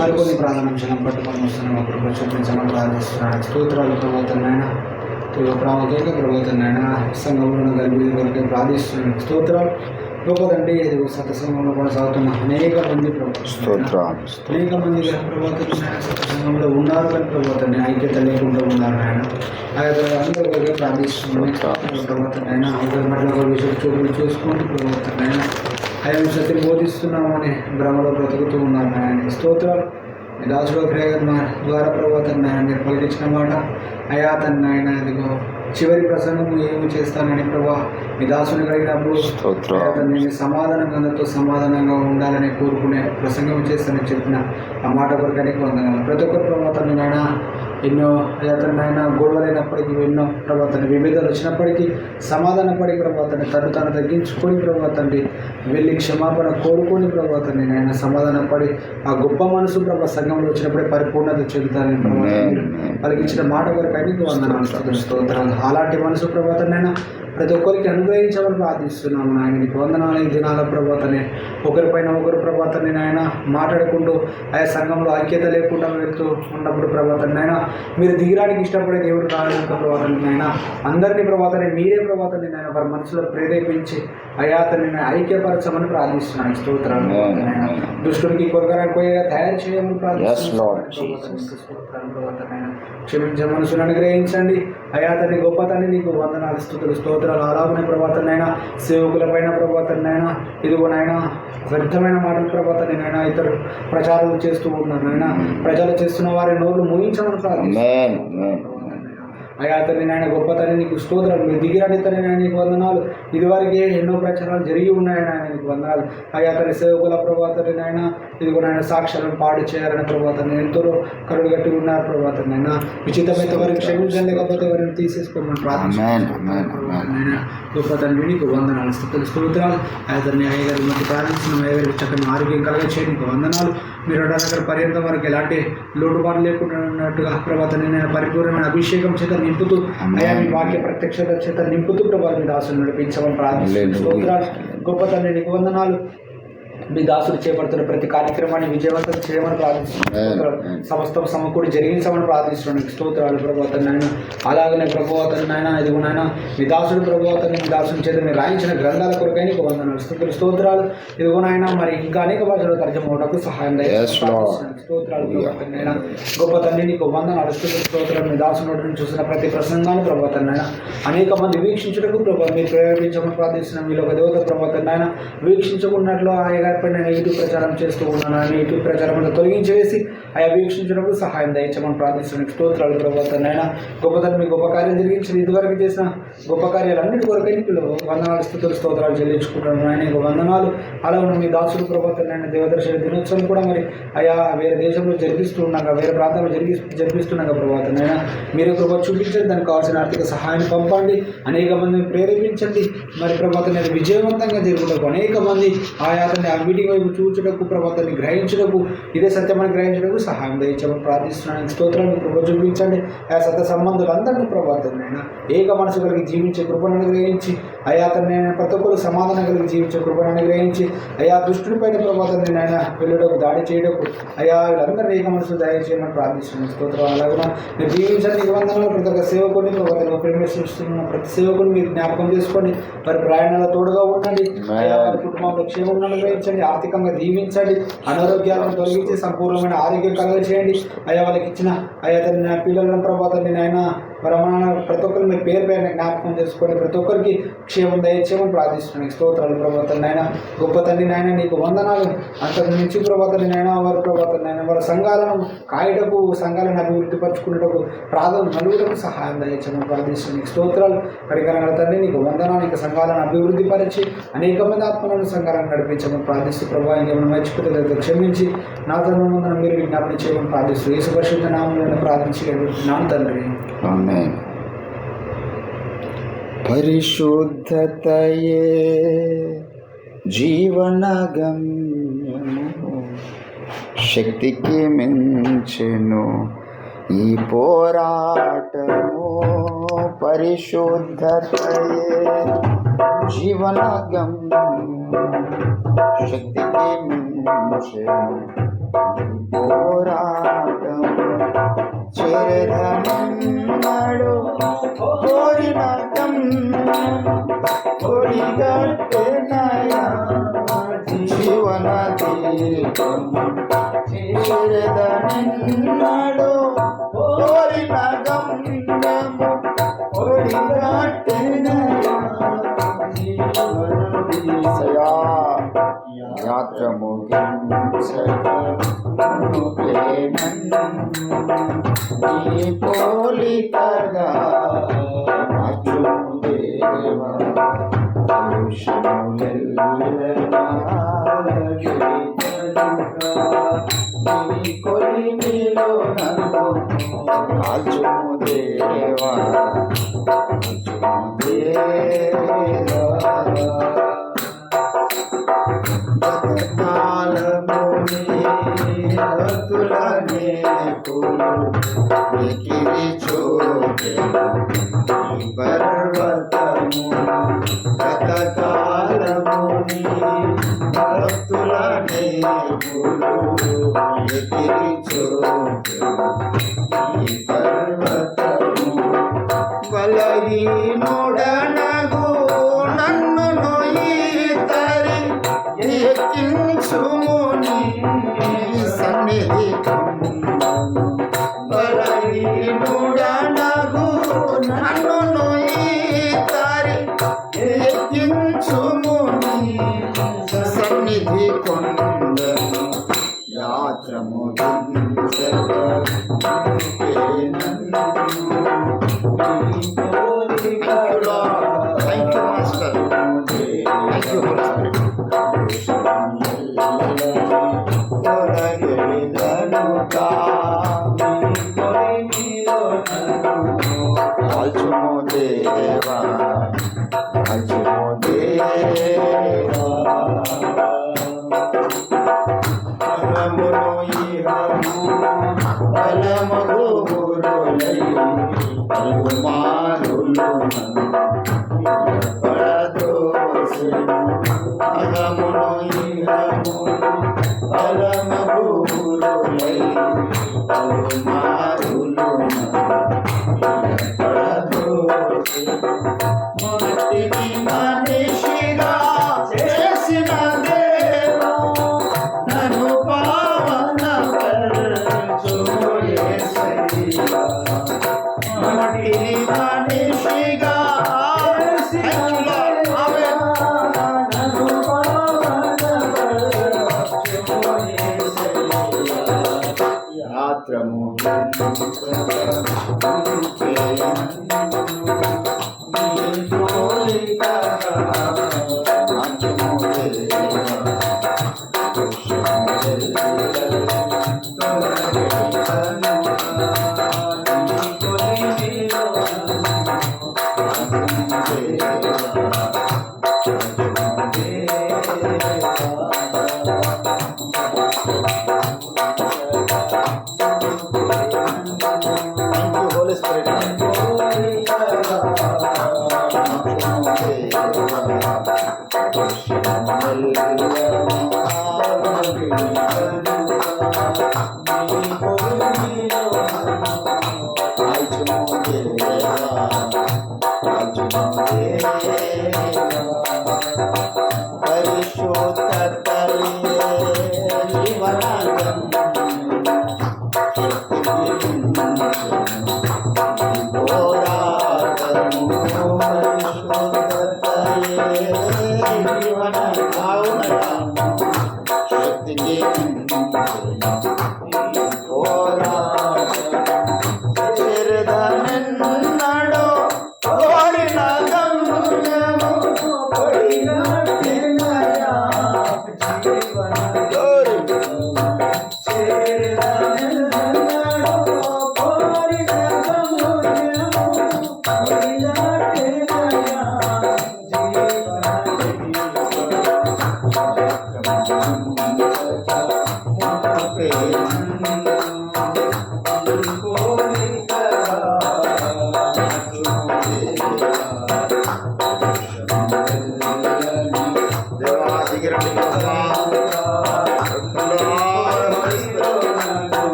మరికొన్ని ప్రార్థనాంశాలను పట్టుకొని వస్తున్నాం. అప్పుడు చూపించమని ప్రార్థిస్తున్నాడు. స్తోత్రాలు ప్రభుత్వమైన ప్రాముఖ్యంగా ప్రభుత్వం సంఘంలో కలిపి కొరకే ప్రార్థిస్తున్నాను. స్తోత్రాలు గొప్ప తండ్రి. ఇది సత్సంగంలో కొనసాగుతున్న అనేక మంది అనేక మంది ప్రభుత్వం సత్సంగంలో ఉన్నారు కానీ ప్రభుత్వం ఐక్యత లేకుండా ఉన్నారు ఆయన. అందరూ కొరకే ప్రార్థిస్తున్నాను. ప్రభుత్వం అందరి మధ్య విషయం చూపులు చూసుకుంటూ ప్రభుత్వం ఆయన సత్యం బోధిస్తున్నామని భ్రమలో బ్రతుకుతూ ఉన్నారు ఆయన. స్తోత్రాలు. దాసులో ప్రేమ ద్వారా ప్రభుత్వం మీరు పలికించిన మాట అయా తన ఆయన ఇదిగో చివరి ప్రసంగం ఏమి చేస్తానని ప్రభా మీ దాసుని కలిగినప్పుడు నేను సమాధానంగా అందరితో సమాధానంగా ఉండాలని కోరుకునే ప్రసంగం చేస్తానని చెప్పిన ఆ మాట కొరకనికి వందనాలు. ప్రతి ఒక్కరు ప్రభుత్వం నాయన ఎన్నో అతనైనా గొడవలైనప్పటికీ ఎన్నో ప్రభుత్వాన్ని విభేదాలు వచ్చినప్పటికీ సమాధానపడి ప్రభుత్వాన్ని తను తగ్గించుకొని ప్రభుత్వాన్ని వెళ్ళి క్షమాపణ కోరుకొని ప్రభుత్వాన్ని ఆయన సమాధానపడి ఆ గొప్ప మనసు ప్రభావ సంఘంలో వచ్చినప్పుడే పరిపూర్ణత చెందుతారని ప్రభుత్వం వాళ్ళకి ఇచ్చిన మాట కొరకు అయితే వందనాలు స్తోత్రాలు. అలాంటి మనసు ప్రభుత్వాన్ని ప్రతి ఒక్కరికి అనుగ్రహించమని ప్రార్థిస్తున్నాము నాయన. నీకు వందనాలు. ఈ దినాల ప్రభుత్వనే ఒకరిపైన ఒకరు ప్రభుత్వాన్ని నాయన మాట్లాడుకుంటూ ఆయా సంఘంలో ఐక్యత లేకుండా వెళ్తూ ఉన్నప్పుడు ప్రభుత్వం నాయన మీరు దిగిరానికి ఇష్టపడే దేవుడు కావాలంటే ప్రభుత్వం నాయన అందరినీ ప్రభుత్వాన్ని మీరే ప్రభుత్వాన్ని నాయన వారి మనసులో ప్రేరేపించి అయాతని ఐక్యపరచమని ప్రార్థిస్తున్నాను. స్తోత్రాలు. దుష్టుడికి కొరకరాని పోయేగా తయారు చేయమని ప్రార్థిస్తున్నాను. క్షమించే మనసును అనుగ్రహించండి అయాతని గొప్పతని నీకు వందనాలు స్తుతులు స్తోత్రాలు. అలాగనే ప్రభుత్వనైనా సేవకుల పైన ప్రభుత్వనైనా ఇదిగోనైనా వ్యర్థమైన మాటల ప్రభుత్వనైనా ఇతరు ప్రచారాలు చేస్తూ ఉన్నారు నాయన. ప్రజలు చేస్తున్న వారి నోరు ముగించమని ప్రార్థిస్తున్నాను. అయ్యా అతన్ని నాయన గొప్పతని నీకు స్తోత్రాలు. మీరు దిగిరాని తని నీకు వందనాలు. ఇదివరకే ఎన్నో ప్రచారాలు జరిగి ఉన్నాయని ఆయన నీకు వందనాలు. అయ్యా అతని సేవకుల ప్రభాతని నాయన ఇదిగో నాయన సాక్ష్యాలను పాడు చేయాలని ప్రభాతాన్ని ఎంతో కరుడు గట్టి ఉన్నారు ప్రభాతాన్ని అయినా ఉచితమైతే వారికి క్షమించడం లేకపోతే వారిని తీసేసుకోమని ప్రార్థిస్తున్నాను. గొప్పతని నీకు వందనాలు స్థుతులు స్తోత్రాలు. అతన్ని అయ్యగారి మధ్య ప్రార్థిస్తున్నాం. అయ్యగారికి చక్కని ఆరోగ్యం కలగచేయడం నీకు వందనాలు. మీరు దగ్గర పర్యంతం వరకు ఎలాంటి లోటుపాటు లేకుండా ఉన్నట్టుగా ప్రభాతాన్ని నేను పరిపూర్ణమైన అభిషేకం చేత నింపుతూ అయా మీ వాక్య ప్రత్యక్షత చేత నింపుతూ ప్రభావ మీ దాసుని నడిపించమని ప్రార్థిస్తున్నాను. గొప్ప తండ్రి నీకు వందనాలు. మీ దాసులు చేపడుతున్న ప్రతి కార్యక్రమాన్ని విజయవంతం చేయమని ప్రార్థిస్తున్నాను. సమస్తం సమకూడి జరిగించమని ప్రార్థిస్తున్నాను. స్తోత్రాలు ప్రభుత్వం నాయన. అలాగనే ప్రభుత్వం నాయన ఇదిగోనైనా మీ దాసుడు ప్రభుత్వం మీ దాసుని చేత మీరు రాయించిన గ్రంథాల కొరకై నీకు వందనాలు స్తోత్రాలు స్తోత్రాలు. ఇదిగోనైనా మరి ఇంకా అనేక భాషలో తర్జమకు సహాయం స్తోత్రాలు ప్రభుత్వం నాయన. గొప్ప తండ్రి నీకు వందనాలు స్తోత్రాలు. మీ దాసుని చూసిన ప్రతి ప్రసంగాన్ని ప్రభుత్వం నాయన అనేక మంది వీక్షించడానికి ప్రభావం మీరు ప్రేరేపించమని ప్రార్థిస్తున్నాం. మీలో ఒక దేవత ప్రభుత్వం నాయన వీక్షించుకున్నట్లు ఆయా నేను యూట్యూబ్ ప్రచారం చేస్తూ ఉన్నాను. యూట్యూబ్ ప్రచారం తొలగించి వేసి ఆయా వీక్షించడానికి సహాయం దయచమని ప్రార్థిస్తున్నాను. స్తోత్రాలు ప్రభుత్వం నాయన. గొప్పతనం మీ గొప్ప కార్యం జరిగించిన ఇదివరకు చేసిన గొప్ప కార్యాలన్నిటి కొరకై వందనాలు స్థుతులు స్తోత్రాలు చెల్లించుకుంటున్నాను ఆయన. వందనాలు. అలా ఉన్న మీ దాసుడు ప్రభుత్వం నాయన దేవదర్శన దినోత్సవం కూడా మరి ఆయా వేరే దేశంలో జరిపిస్తూ ఉన్నాక వేరే ప్రాంతంలో జరిపిస్తున్నాక ప్రభుత్వం నాయన మీరు కృప చూపించండి. దానికి కావాల్సిన ఆర్థిక సహాయాన్ని పంపండి. అనేక మందిని ప్రేరేపించండి. మరి ప్రభుత్వం నేను విజయవంతంగా జరుగుటకు అనేక మంది ఆయా మీటింగ్ వైపు చూచుటకు ప్రభుత్వాన్ని గ్రహించుటకు ఇదే సత్యమని గ్రహించుటకు సహాయం దయచమని ప్రార్థిస్తున్నాను. స్తోత్రాన్ని కృప చూపించండి. ఆ సత్య సంబంధులందరినీ ప్రభుత్వనైనా ఏక మనసు కలిగి జీవించే కృపను అనుగ్రహించి అయా అతన్ని ప్రతి ఒక్కరు సమాధానం కలిగి జీవించే కృపను అనుగ్రహించి అయా దుష్టుడిపైన ప్రభుత్వాన్ని నాయన వెళ్ళడకు దాడి చేయడకు అయా వీళ్ళందరినీ ఏక మనసు దయచేయమని ప్రార్థిస్తున్నాను. స్తోత్రాలు. అలాగే మీరు జీవించండి వందనాలు. ప్రతి ఒక్క సేవకుని ప్రభుత్వం ప్రేమిస్తున్న ప్రతి సేవకుని మీరు జ్ఞాపకం చేసుకొని వారి ప్రయాణాల తోడుగా ఉండండి. అయా వారి కుటుంబంలో క్షేమం అనుగ్రహించండి. ఆర్థికంగా దీవించండి. అనారోగ్యాలను తొలగించి సంపూర్ణమైన ఆరోగ్యం కలగచేయండి. అయ్యా వాళ్ళకి ఇచ్చిన అయ్యా తన పిల్లలను ప్రభాతాన్ని నాయన బ్రహ్మాండ ప్రతి ఒక్కరు మీరు పేరు పేరున జ్ఞాపకం చేసుకొని ప్రతి ఒక్కరికి క్షేమం దయచేయమని ప్రార్థిస్తున్నాను. స్తోత్రాలు ప్రభుత్వం నాయన. గొప్ప తండ్రి నాయన నీకు వందనాలు. అంతకు మించి ప్రభుత్వం నాయన వారి ప్రభుత్వం నాయన వారి సంఘాలను కాయటకు సంఘాలను అభివృద్ధి పరుచుకునేటకు ప్రాధాన్యం నలుగురకు సహాయం దయచేయమని ప్రార్థిస్తున్నాను. స్తోత్రాలు. కరికరంగా తండ్రి నీకు వందనాలు. ఇంకా సంఘాలను అభివృద్ధి పరిచి అనేక మంది ఆత్మలను సంఘాలను నడిపించమని ప్రార్థిస్తూ ప్రభావ ఇంకేమైనా మర్చిపోతే క్షమించి నా తన మీరు విజ్ఞాపన చేయమని ప్రార్థిస్తూ యేసు పరిశుద్ధ నామములో ప్రార్థించి నాన్న తండ్రి. పరిశుద్ధతయే జీవనగమ్యము, శక్తికి మించెను ఈ పోరాటము. పరిశుద్ధతయే జీవనగమ్యము, శక్తికి మించెను ఈ పోరాటము. చేరదమన్నాడు ఒడిగట్టెనయా జీవన దీపము చేరదనిన్నాడు కోరిన గమ్యము ఒడిగట్టెనయా జీవన దీపము యాత్ర ముగించను నీ పోలికగా మార్చుము దేవా నీ కొలిమిలో నన్ను కాల్చుము దేవా కాలముని భక్తులనే మికిరి చోటే పర్వతము గతకాలముని భక్తులనే మికిరి చోటే పర్వతము బలహీనుడనగు నన్ను నొయ్యితరి ఎక్కించుము నీ సన్నిధి బలహీనుడనగు నన్ను నొయ్యితరి ఎక్కించుము నీ సన్నిధి కొండను యాత్ర ముగించగా Thank you, Master. Thank you, Holy మనిషిగా చేసిన దేవా నన్ను పావన పరచుము యేసయ్యా మనిషిగా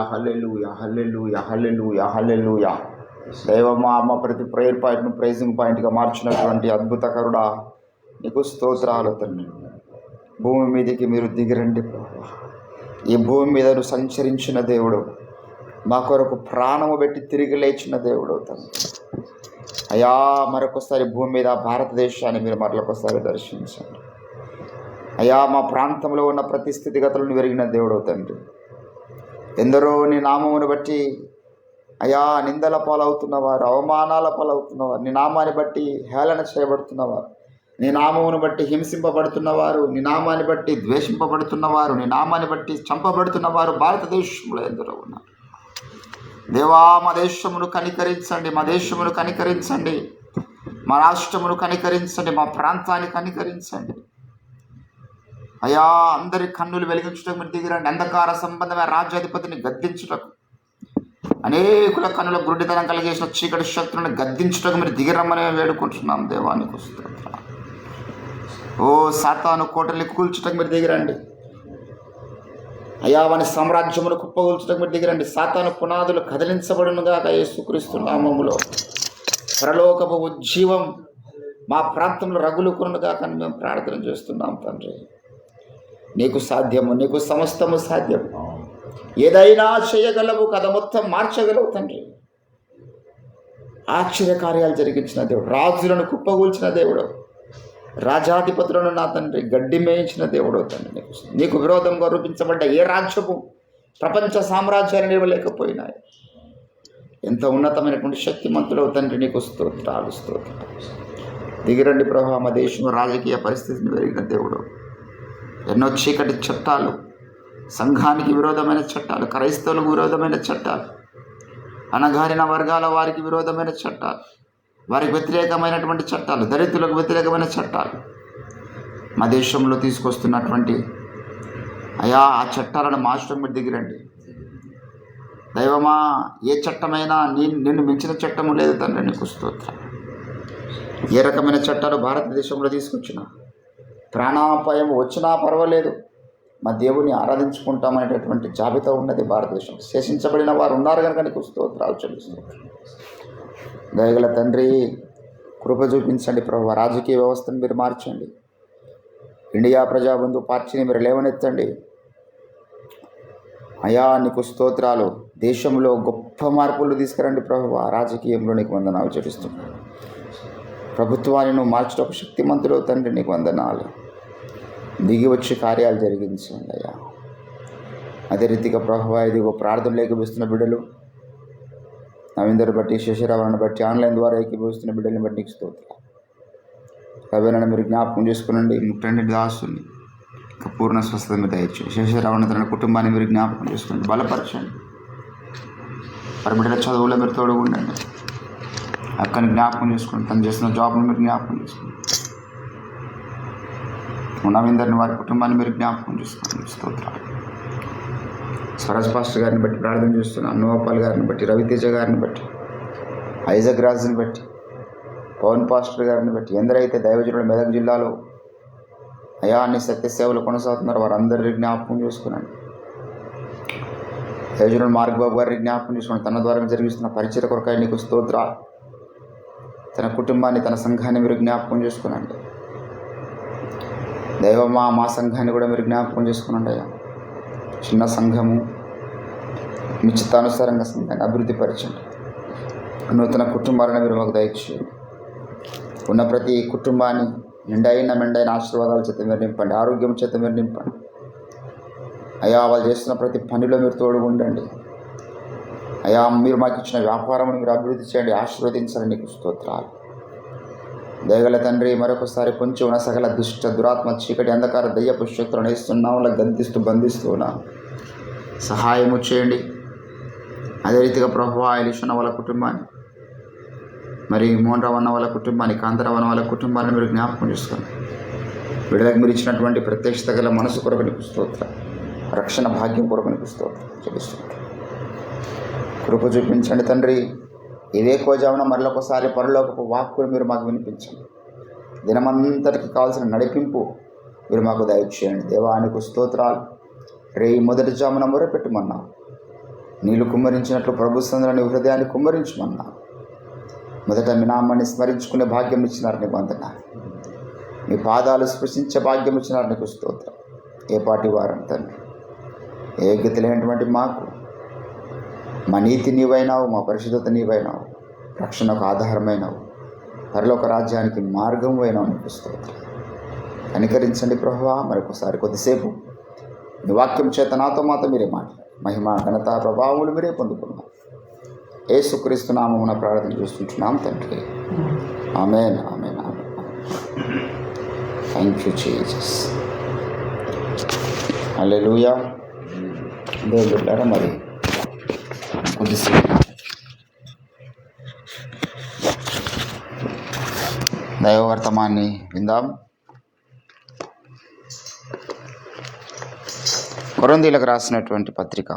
హల్లెలూయా హల్లెలూయా హల్లెలూయా హల్లెలూయా. దైవమా, మా ప్రతి ప్రేయర్ పాయింట్ను ప్రైజింగ్ పాయింట్గా మార్చినటువంటి అద్భుతకరుడా నీకు స్తోత్రాలు తండ్రి. భూమి మీదకి మీరు దిగిరండి ప్రభువా. ఈ భూమి మీద నువ్వు సంచరించిన దేవుడు, మా కొరకు ప్రాణము పెట్టి తిరిగి లేచిన దేవుడు తండ్రి. అయ్యా, మరొకసారి భూమి మీద భారతదేశాన్ని మీరు మరొకసారి దర్శించండి అయ్యా. మా ప్రాంతంలో ఉన్న ప్రతి స్థితిగతులను విరిగిన దేవుడు తండ్రి. ఎందరో నీ నామమును బట్టి అయ్యా నిందల పాలవుతున్నవారు, అవమానాల పాలవుతున్నవారు, నీ నామాన్ని బట్టి హేళన చేయబడుతున్నవారు, నీ నామమును బట్టి హింసింపబడుతున్నవారు, నీ నామాన్ని బట్టి ద్వేషింపబడుతున్నవారు, నీ నామాన్ని బట్టి చంపబడుతున్నవారు భారతదేశంలో ఎందరో ఉన్నారు. దేవా, మా దేశమును కనికరించండి, మా దేశమును కనికరించండి, మా రాష్ట్రమును కనికరించండి, మా ప్రాంతాన్ని కనికరించండి అయ్యా. అందరి కన్నులు వెలిగించడం మీరు దిగిరండి. అంధకార సంబంధమైన రాజ్యాధిపతిని గద్దించుటకు, అనేకుల కన్నుల గుడ్డితనం కలిగేసిన చీకటి శక్తులను గద్దించుటకు మీరు దిగిరమ్మని వేడుకుంటున్నాం దేవానికి స్తోత్రం. ఓ సాతాను కోటల్ని కూల్చుటకు మీరు దిగిరండి అయ్యా. వాని సామ్రాజ్యమును కుప్పగూల్చుటకు మీరు దిగిరండి. సాతాను పునాదులు కదిలించబడునుగాక యేసుక్రీస్తు నామములో. పరలోకపు ఉజ్జీవం మా ప్రాంతంలో రగులుకొనుగాక అని మేము ప్రార్థన చేస్తున్నాం తండ్రి. నీకు సాధ్యము, నీకు సమస్తము సాధ్యము. ఏదైనా చేయగలవు, కథ మొత్తం మార్చగలవు తండ్రి. ఆశ్చర్యకార్యాలు జరిగించిన దేవుడు, రాజులను కుప్పగూల్చిన దేవుడు, రాజాధిపతులను నా తండ్రి గడ్డి మేయించిన దేవుడు తండ్రి. నీకు విరోధంగా రూపించబడ్డ ఏ రాజ్యము ప్రపంచ సామ్రాజ్యాలు నిలవలేకపోయినాయి. ఎంత ఉన్నతమైనటువంటి శక్తిమంతులు తండ్రి, నీకు స్తోత్రాలు స్తోత్రాలు. దిగిరండి ప్రభా. మా దేశంలో రాజకీయ పరిస్థితిని పెరిగిన దేవుడు, ఎన్నో చీకటి చట్టాలు, సంఘానికి విరోధమైన చట్టాలు, క్రైస్తవులకు విరోధమైన చట్టాలు, అణగారిన వర్గాల వారికి విరోధమైన చట్టాలు, వారికి వ్యతిరేకమైనటువంటి చట్టాలు, దళితులకు వ్యతిరేకమైన చట్టాలు మా దేశంలో తీసుకొస్తున్నటువంటి అయా ఆ చట్టాలను మార్చడం మీరు దిగిరండి దైవమా. ఏ చట్టమైనా నిన్ను మించిన చట్టము లేదు తండ్రి, నీకు స్తోత్రం. ఏ రకమైన చట్టాలు భారతదేశంలో తీసుకొచ్చినా, ప్రాణాపాయం వచ్చినా పర్వాలేదు, మా దేవుని ఆరాధించుకుంటామనేటటువంటి జాబితా ఉన్నది భారతదేశం. శేషించబడిన వారు ఉన్నారు కనుక నీకు స్తోత్రాలు చెల్లిస్తున్నాను. దయగల తండ్రి, కృప చూపించండి ప్రభు. రాజకీయ వ్యవస్థను మీరు మార్చండి. ఇండియా ప్రజాబంధు పార్టీని మీరు లేవనెత్తండి అయా. నీకు స్తోత్రాలు. దేశంలో గొప్ప మార్పులు తీసుకురండి ప్రభు. రాజకీయంలో నీకు వందనాలు చెల్లిస్తున్నాను. ప్రభుత్వాన్ని నువ్వు మార్చడం శక్తిమంతుడు తండ్రి, నీకు వందనాలు. దిగి వచ్చి కార్యాలు జరిగించండి అయ్యా. అదే రీతిగా ప్రభు, ఇదిగో ప్రార్థనలు ఏకీభవిస్తున్న బిడ్డలు, నవీందర్ బట్టి, శశిరావును బట్టి, ఆన్లైన్ ద్వారా ఏకీభవిస్తున్న బిడ్డల్ని బట్టి నీకు స్తోత్రం. రవేనని మీరు జ్ఞాపకం చేసుకునండి. ముట్టండి దాసుని పూర్ణ స్వస్థత మీద దయచేయండి. శశిరావును తన కుటుంబాన్ని మీరు జ్ఞాపకం చేసుకోండి, బలపరచండి. వారి బిడ్డల చదువులో మీరు తోడుగా ఉండండి. అక్కని జ్ఞాపకం చేసుకోండి, తను చేసిన జాబ్ను మీరు జ్ఞాపకం చేసుకోండి. నవీందర్ని వారి కుటుంబాన్ని మీరు జ్ఞాపకం చేసుకోండి. స్తోత్రాలు. స్వరాజ్ పాస్టర్ గారిని బట్టి ప్రార్థన చేస్తున్నాను. నోపాల్ గారిని బట్టి, రవితేజ గారిని బట్టి, ఐజక్ రాజుని బట్టి, పవన్ పాస్టర్ గారిని బట్టి, ఎందరైతే దైవజనుడు మెదక్ జిల్లాలో అయా అన్ని సత్య సేవలు కొనసాగుతున్నారు వారందరినీ జ్ఞాపకం చేసుకున్నాను. దైవజనుడు మార్గబాబు గారిని జ్ఞాపకం చేసుకుని తన ద్వారా జరిగిస్తున్న పరిచయ కొరకాయ నీకు స్తోత్రాలు. తన కుటుంబాన్ని, తన సంఘాన్ని మీరు జ్ఞాపకం చేసుకునండి దైవమా. మా సంఘాన్ని కూడా మీరు జ్ఞాపకం చేసుకునండి అయ్యా. చిన్న సంఘము, మీ చిత్తానుసారంగా సంఘాన్ని అభివృద్ధి పరచండి. నూతన కుటుంబాలను మీరు మాకు దయచేయండి. ఉన్న ప్రతి కుటుంబాన్ని నిండైన మెండైన ఆశీర్వాదాల చేత మీరు నింపండి, ఆరోగ్యం చేత మీరు నింపండి అయ్యా. వాళ్ళు చేస్తున్న ప్రతి పనిలో మీరు తోడుగా ఉండండి అయ్యా. మీరు మాకు ఇచ్చిన వ్యాపారం మీరు అభివృద్ధి చేయండి, ఆశీర్వదించండి. నీకు స్తోత్రాలు. దయగల తండ్రి, మరొకసారి కొంచెం ఉన్న సకల దుష్ట దురాత్మ చీకటి అంధకార దయ్యపు శక్తులను వేస్తున్నాం గద్దిస్తూ బంధిస్తున్నా సహాయము చేయండి. అదే రీతిగా ప్రభువా, ఎలిషన్న వాళ్ళ కుటుంబాన్ని, మరి మోహన్ రావు అన్న వాళ్ళ కుటుంబాన్ని, కాంతారావు అన్న వాళ్ళ కుటుంబాన్ని మీరు జ్ఞాపకం చేసుకోండి. విడుదలకు మీరు ఇచ్చినటువంటి ప్రత్యక్షత గల మనసు కొరకు నీకు స్తోత్రం, రక్షణ భాగ్యం కొరకు నీకు స్తోత్రం చెల్లిస్తున్నాను. కృప చూపించండి తండ్రి. ఇదే కోజామున మరొకసారి పరలోకపు వాక్కులు మీరు మాకు వినిపించండి. దినమంతటికి కావాల్సిన నడిపింపు మీరు మాకు దయచేయండి. దేవానికి స్తోత్రాలు. రేయి మొదటి జామున మొరపెట్టుమన్నా నీళ్లు కుమ్మరించినట్లు ప్రభు సందులో నీ హృదయాన్ని కుమ్మరించమన్నా. మొదట మీ నామాన్ని స్మరించుకునే భాగ్యం ఇచ్చినారు నీ వందన. మీ పాదాలు స్పృశించే భాగ్యం ఇచ్చినారు నీకు స్తోత్రం. ఏ పాటి వారం తండ్రి, ఏ యోగ్యత లేనటువంటి మాకు మా నీతి నీవైనావు, మా పరిశుద్ధత నీవైనావు, రక్షణకు ఆధారమైనవు, పరలోక రాజ్యానికి మార్గం అయినావు నీకు స్తోత్రం. కనికరించండి ప్రభువా. మరొకసారి కొద్దిసేపు మీ వాక్యం చేత నాతో మీరే మాట్లాడు. మహిమ ఘనత ప్రభావములు మీరే పొందుకున్నాం. యేసుక్రీస్తు నామమున ప్రార్థన చేస్తుంటున్నాం తండ్రి. ఆమేన్, ఆమేన్, ఆమేన్. Thank you Jesus. హల్లెలూయా. దేవుడు బిడ్డలారా, మరి కొద్దిసేపు దైవవర్తమాన్ని విందాం. కొరింథీయులకు రాసినటువంటి పత్రిక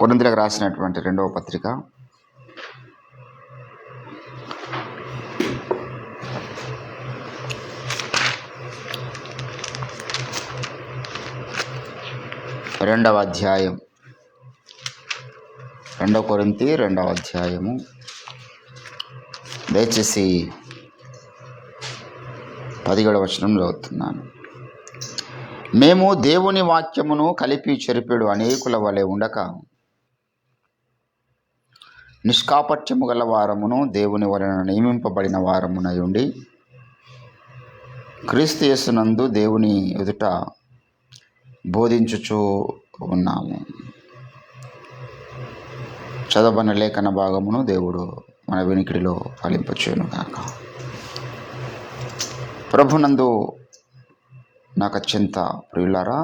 2వ పత్రిక 2వ అధ్యాయం. 2 కొరింథీ 2వ అధ్యాయము. దయచేసి 17వ వచనం చదువుతున్నాను. మేము దేవుని వాక్యమును కలిపి చెరిపెడు అనేకుల వలె ఉండక నిష్కాపట్యము గల వారమును దేవుని వలన నియమింపబడిన వారమునై ఉండి క్రీస్తు యేసునందు దేవుని ఎదుట బోధించుచూ ఉన్నాము. చదవబడిన లేఖన భాగమును దేవుడు మన వినికిడిలో ఫలింపచేయును గాక. ప్రభునందు నాకు అత్యంత ప్రియులారా,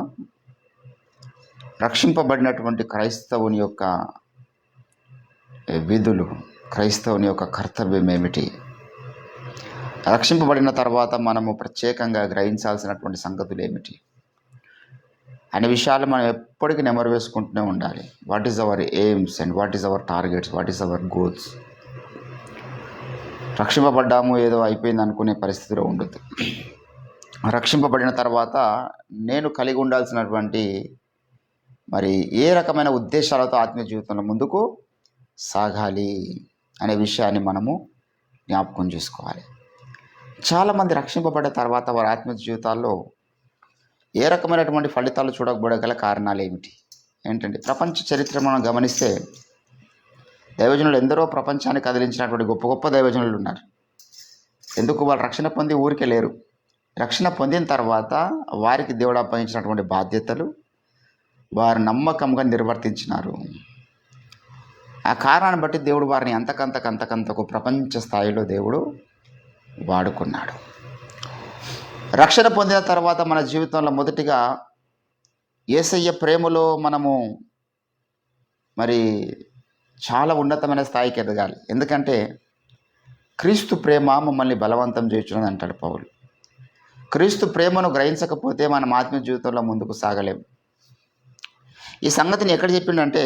రక్షింపబడినటువంటి క్రైస్తవుని యొక్క విధులు, క్రైస్తవుని యొక్క కర్తవ్యం ఏమిటి, రక్షింపబడిన తర్వాత మనము ప్రత్యేకంగా గ్రహించాల్సినటువంటి సంగతులు ఏమిటి అనే విషయాలు మనం ఎప్పటికీ నెమరు వేసుకుంటూనే ఉండాలి. What is our aims and what is our targets, what is our goals. రక్షింపబడ్డాము ఏదో అయిపోయింది అనుకునే పరిస్థితిలో ఉండదు. రక్షింపబడిన తర్వాత నేను కలిగి ఉండాల్సినటువంటి మరి ఏ రకమైన ఉద్దేశాలతో ఆత్మీయ జీవితంలో ముందుకు సాగాలి అనే విషయాన్ని మనము జ్ఞాపకం చేసుకోవాలి. చాలామంది రక్షింపబడ్డ తర్వాత వారి ఆత్మీయ జీవితాల్లో ఏ రకమైనటువంటి ఫలితాలు చూడకపోగల కారణాలు ఏంటంటే, ప్రపంచ చరిత్ర మనం గమనిస్తే దైవజనులు ఎందరో ప్రపంచాన్ని కదిలించినటువంటి గొప్ప గొప్ప దైవజనులు ఉన్నారు. ఎందుకు? వాళ్ళు రక్షణ పొంది ఊరికే లేరు. రక్షణ పొందిన తర్వాత వారికి దేవుడు అప్పగించినటువంటి బాధ్యతలు వారు నమ్మకంగా నిర్వర్తించినారు. ఆ కారణాన్ని బట్టి దేవుడు వారిని అంతకంతకు ప్రపంచ స్థాయిలో దేవుడు వాడుకున్నాడు. రక్షణ పొందిన తర్వాత మన జీవితంలో మొదటిగా యేసయ్య ప్రేమలో మనము మరి చాలా ఉన్నతమైన స్థాయికి ఎదగాలి. ఎందుకంటే క్రీస్తు ప్రేమ మమ్మల్ని బలవంతం చేయుచున్నది అంటాడు పౌలు. క్రీస్తు ప్రేమను గ్రహించకపోతే మనం ఆత్మీయ జీవితంలో ముందుకు సాగలేము. ఈ సంగతిని ఎక్కడ చెప్పిండంటే,